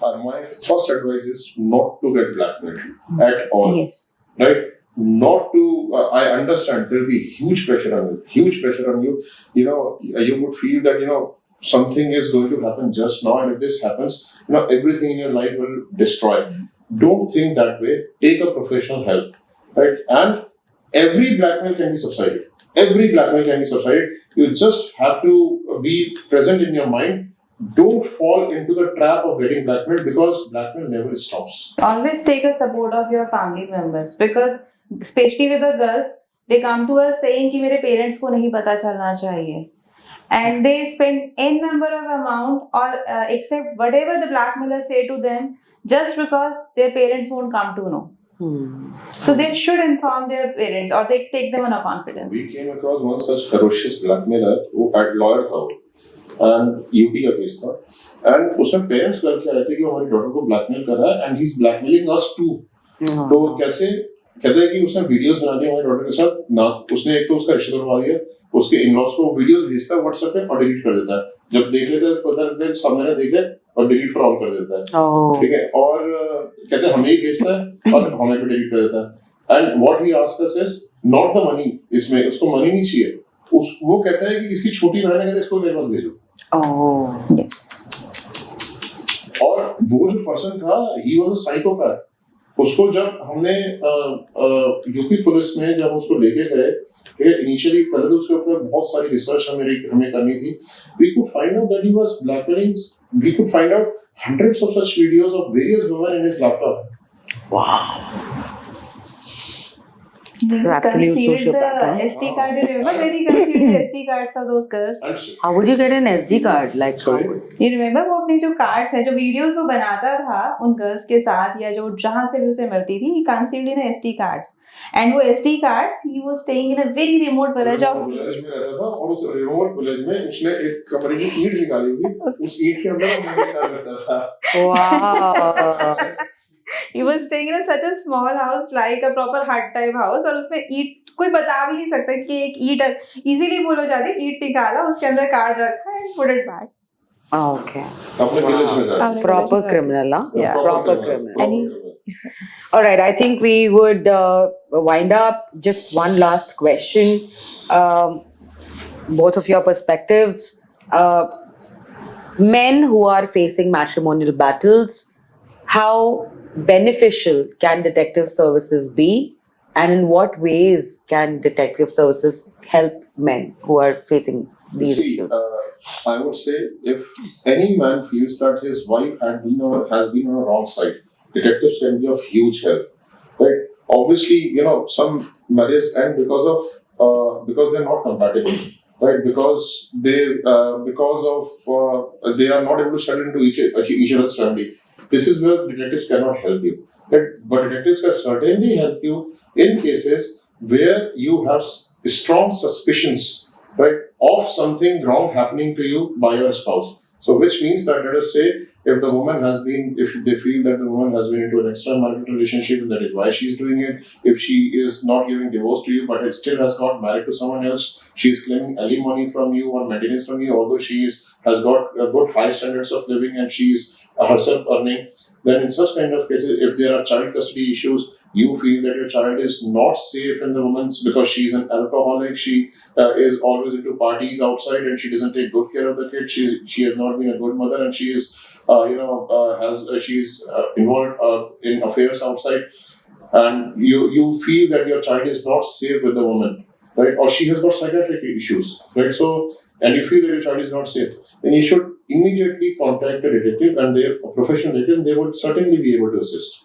My first advice is not to get blackmailed at all. Yes. Right? Not to. I understand there will be huge pressure on you. You would feel that something is going to happen just now, and if this happens, everything in your life will destroy. Don't think that way. Take a professional help, right? And every blackmail can be subsided. You just have to be present in your mind. Don't fall into the trap of getting blackmailed, because blackmail never stops. Always take a support of your family members, because especially with the girls, they come to us saying कि मेरे parents को नहीं पता चलना चाहिए. And they spend n number of amount or accept whatever the blackmailer say to them just because their parents won't come to know. So they should inform their parents or they take them on a confidence. We came across one such ferocious blackmailer who had lawyer था and UP का case था and उसमें parents करके आए थे कि हमारी daughter को blackmail कर रहा है and he's blackmailing us too. तो कैसे कहते हैं कि उसने वीडियोस बना दिए हमारी डॉटर के साथ ना उसने एक तो उसका रिश्ता करवा दिया उसके इन-लॉज को वीडियोस भेजता है व्हाट्सएप पे और डिलीट कर देता है जब देख लेता है पता लगता है सामने ने देखे और डिलीट फॉर ऑल कर देता है ठीक है और कहते हैं हमें ही भेजता है और हमें भी डिलीट कर देता है and what he asked us is not the money इसमें उसको मनी नहीं चाहिए वो कहता है कि इसकी छोटी बहन है कहते इसको मेरे पास भेजो और वो जो पर्सन था ही वाज अ साइकोपैथ उसको जब हमने यूपी पुलिस में जब उसको लेके गए ठीक है इनिशियली पहले तो उसके ऊपर बहुत सारी रिसर्च हमें करनी थी we could find out that he was blackmailing we could find out hundreds of such videos of various women in his laptop. Wow. They So absolute concealed sociopath, the huh? SD card. You remember when he concealed the SD cards of those girls? How would you get an SD card? Like, how Sorry? would- You remember वो अपनी जो cards है जो videos वो बनाता था उन girls के साथ या जो जहाँ से भी उसे मिलती थी he concealed in SD cards and वो SD cards he was staying in a very remote village of village में रहता था और उस रिमोट विलेज में उसने एक कमरे की ईंट निकाली हुई उस ईंट के अंदर वो निकाल करता था Wow. he was staying in such a small house like a proper hut type house और उसमें ईंट कोई बता भी नहीं सकता कि एक ईंट इजीली बोलो जाती ईंट निकाला उसके अंदर कार्ड रखा and put it back Okay. अपने विलेज में था Proper criminal, huh? Yeah. Proper criminal. criminal. All right, I think we would wind up. Just one last question. Both of your perspectives. Men who are facing matrimonial battles, how beneficial can detective services be? And in what ways can detective services help men who are facing these See, issues? I would say if any man feels that his wife has been on a wrong side, detectives can be of huge help. Right? Obviously, some marriages end because they're not compatible. Right? Because they are not able to settle into each other's family. This is where detectives cannot help you. Right? But detectives can certainly help you in cases where you have strong suspicions, right, of something wrong happening to you by your spouse. So, which means that let us say if they feel that the woman has been into an extramarital relationship and that is why she is doing it, if she is not giving divorce to you but still has got married to someone else, she is claiming alimony from you or maintenance from you, although she has got good high standards of living and she is herself earning, then in such kind of cases, if there are child custody issues, you feel that your child is not safe in the woman's because she's an alcoholic, she is always into parties outside and she doesn't take good care of the kid, she has not been a good mother and she is she's involved in affairs outside, and you feel that your child is not safe with the woman, right, or she has got psychiatric issues, right, so and you feel that your child is not safe, then you should immediately contact a detective and a professional detective. They would certainly be able to assist.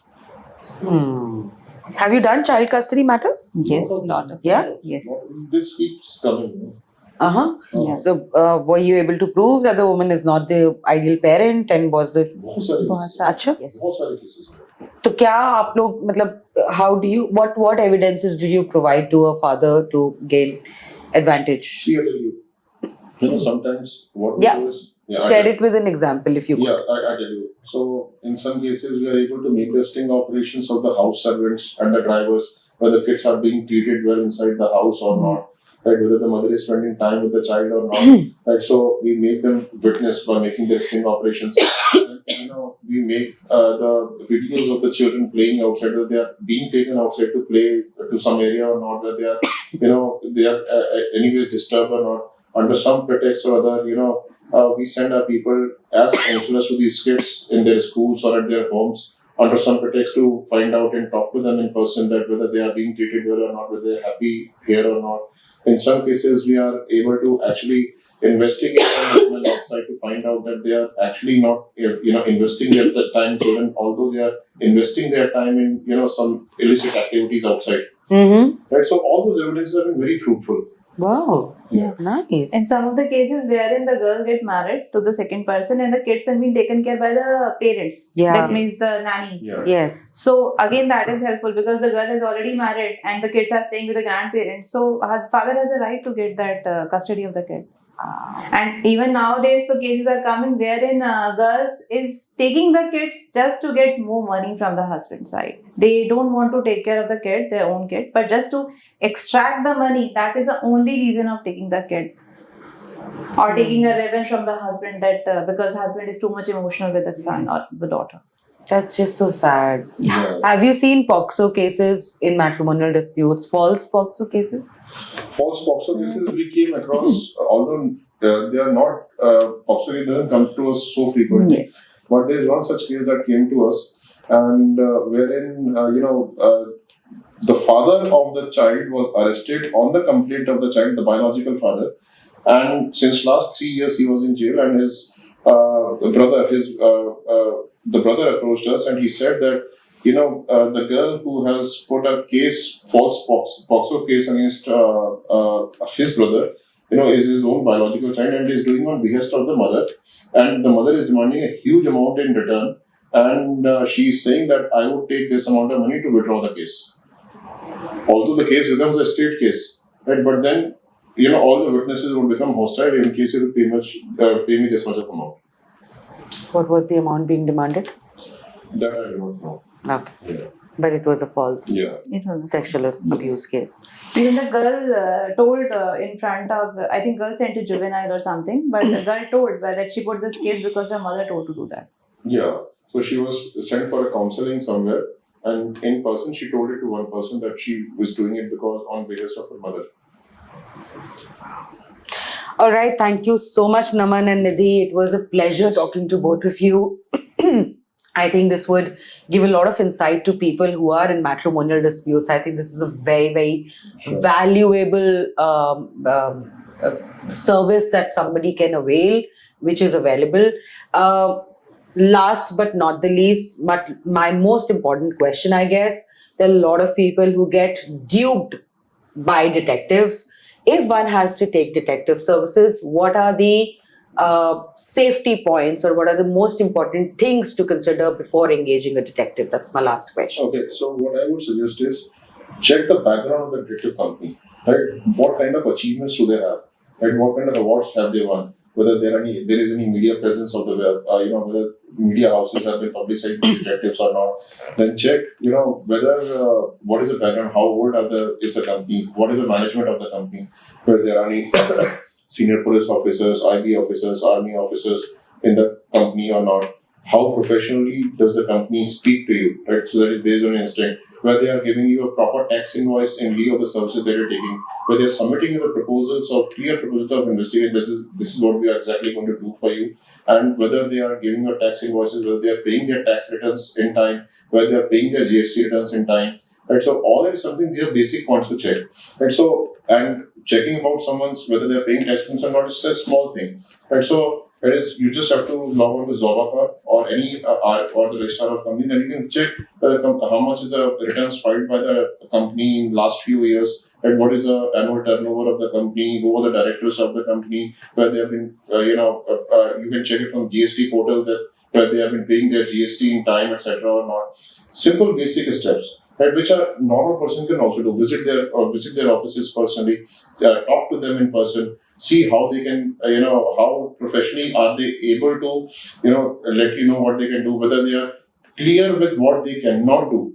Have you done child custody matters? yes lot of Yeah? yes This keeps coming. Uh-huh. Yeah. So, were you able to prove that the woman is not the ideal parent and was the... बहुत सारे बहुत cases सारे अच्छा? yes बहुत सारे cases हैं. तो क्या आप लोग मतलब how do you what evidences do you provide to a father to gain advantage? See, I tell you. Sometimes what Yeah. we do is I Share tell- it with an example if you could. Yeah, I tell you. So, in some cases, we are able to make the sting operations of the house servants and the drivers, whether kids are being treated well inside the house or not, right? Whether the mother is spending time with the child or not, right? So, we make them witness by making their sting operations. And, we make the videos of the children playing outside, whether they are being taken outside to play to some area or not, whether they are, they are anyways disturbed or not, under some pretext or other, we send our people as counselors to these kids in their schools or at their homes under some pretext to find out and talk to them in person that whether they are being treated well or not, whether they are happy here or not. In some cases, we are able to actually investigate them outside to find out that they are actually not, investing their time children, although they are investing their time in, some illicit activities outside. Mm-hmm. Right, so all those evidences have been very fruitful. Wow. Yeah. Nice. In some of the cases wherein the girl get married to the second person and the kids have been taken care by the parents. Yeah. That means the nannies. Yeah. Yes. So again, that is helpful because the girl is already married and the kids are staying with the grandparents. So father has a right to get that custody of the kid. And even nowadays, the cases are coming wherein girls is taking the kids just to get more money from the husband side. They don't want to take care of the kid, their own kid, but just to extract the money. That is the only reason of taking the kid. Or taking a revenge from the husband that because husband is too much emotional with the son or the daughter. That's just so sad. Yeah. Have you seen POXO cases in matrimonial disputes? False POXO cases? False POXO cases we came across, although they are not, POXO case doesn't come to us so frequently. Yes. But there is one such case that came to us, and wherein, the father of the child was arrested on the complaint of the child, the biological father. And since last 3 years he was in jail, and his the brother approached us and he said that, the girl who has put a false POXO case against his brother, is his own biological child and is doing on behest of the mother. And the mother is demanding a huge amount in return. And she is saying that I would take this amount of money to withdraw the case. Although the case becomes a state case, right? But then, all the witnesses would become hostile in case you would pay me this much of amount. What was the amount being demanded? That I don't know. Okay. Yeah. But it was a false Yeah. It was sexual abuse case. Even the girl told in front of, I think girl sent to juvenile or something, but the girl told that she put this case because her mother told to do that. Yeah. So she was sent for a counseling somewhere, and in person she told it to one person that she was doing it because on behest of her mother. All right. Thank you so much, Naman and Nidhi. It was a pleasure talking to both of you. I think this would give a lot of insight to people who are in matrimonial disputes. I think this is a very, very valuable service that somebody can avail, which is available. Last but not the least, but my most important question, I guess, there are a lot of people who get duped by detectives. If one has to take detective services, what are the safety points or what are the most important things to consider before engaging a detective? That's my last question. Okay, so what I would suggest is check the background of the detective company. Right? What kind of achievements do they have? Right? What kind of awards have they won? Whether there is any media presence of the web, whether media houses have been publicizing detectives or not. Then check, whether what is the background, how old is the company, what is the management of the company, whether there are any senior police officers, IB officers, army officers in the company or not. How professionally does the company speak to you, right? So that is based on instinct. Where they are giving you a proper tax invoice in lieu of the services that you're taking, where they're submitting you the clear proposals of investigation. This is what we are exactly going to do for you, and whether they are giving you tax invoices, whether they are paying their tax returns in time, whether they are paying their GST returns in time, right? So all that is something these are basic points to check, right? So and checking about someone's whether they are paying tax returns or not is a small thing, right? So it is, you just have to log on to Zobaka or any or the registrar of company, then you can check how much is the returns filed by the company in last few years, and what is the annual turnover of the company, who are the directors of the company, where they have been, you can check it from GST portal that where they have been paying their GST in time, etc. or not. Simple basic steps, right, which a normal person can also do. Visit their offices personally, talk to them in person. See how they can, how professionally are they able to, let you know what they can do, whether they are clear with what they cannot do,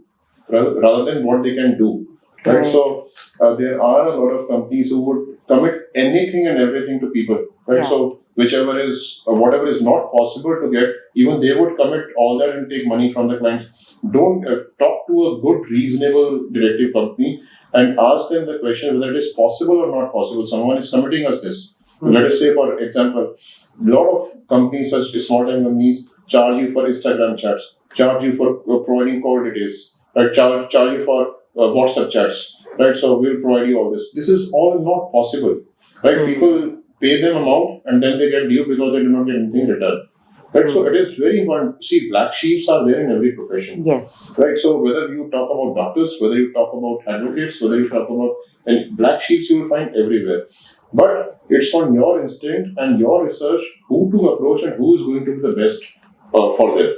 rather than what they can do. Right? Right. So there are a lot of companies who would commit anything and everything to people. Right? Yeah. So whatever is not possible to get, even they would commit all that and take money from the clients. Don't talk to a good, reasonable detective company and ask them the question whether it is possible or not possible. Someone is committing us this. Let us say, for example, a lot of companies, such as small-time companies, charge you for Instagram chats, charge you for providing call details, right? Charge you for WhatsApp chats, right? So we'll provide you all this. This is all not possible, right? People pay them amount and then they get due because they do not get anything in return. Right, so it is very important. See, black sheeps are there in every profession. Yes. Right, so whether you talk about doctors, whether you talk about advocates, whether you talk about and black sheeps, you will find everywhere. But it's on your instinct and your research who to approach and who is going to be the best for them.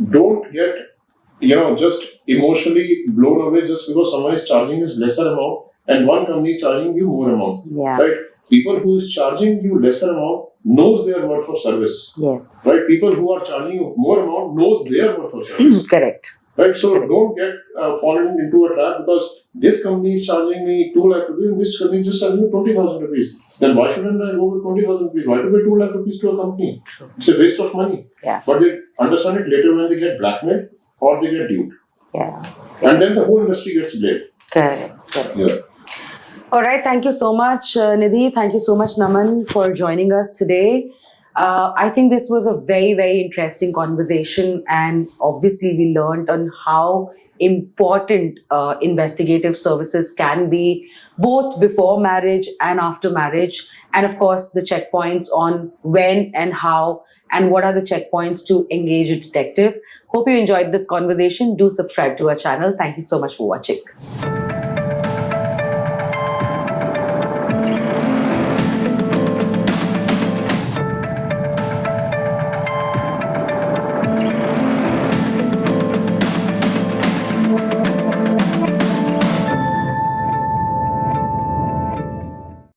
Don't get just emotionally blown away just because someone is charging is lesser amount and one company charging you more amount. Yeah. Right? People who is charging you lesser amount knows their worth of service. Yes. Right? People who are charging you more amount knows their worth of service. Correct. Right? So Correct. don't get fallen into a trap because this company is charging me 2 lakh rupees and this company is just charging me 20,000 rupees. Then why shouldn't I go with 20,000 rupees? Why to pay 2 lakh rupees to a company? True. It's a waste of money. Yeah. But they understand it later when they get blackmailed or they get duped. Yeah. And then the whole industry gets blamed. Correct. Correct. Yeah. All right. Thank you so much, Nidhi. Thank you so much, Naman, for joining us today. I think this was a very, very interesting conversation, and obviously we learned on how important investigative services can be both before marriage and after marriage, and of course the checkpoints on when and how and what are the checkpoints to engage a detective. Hope you enjoyed this conversation. Do subscribe to our channel. Thank you so much for watching.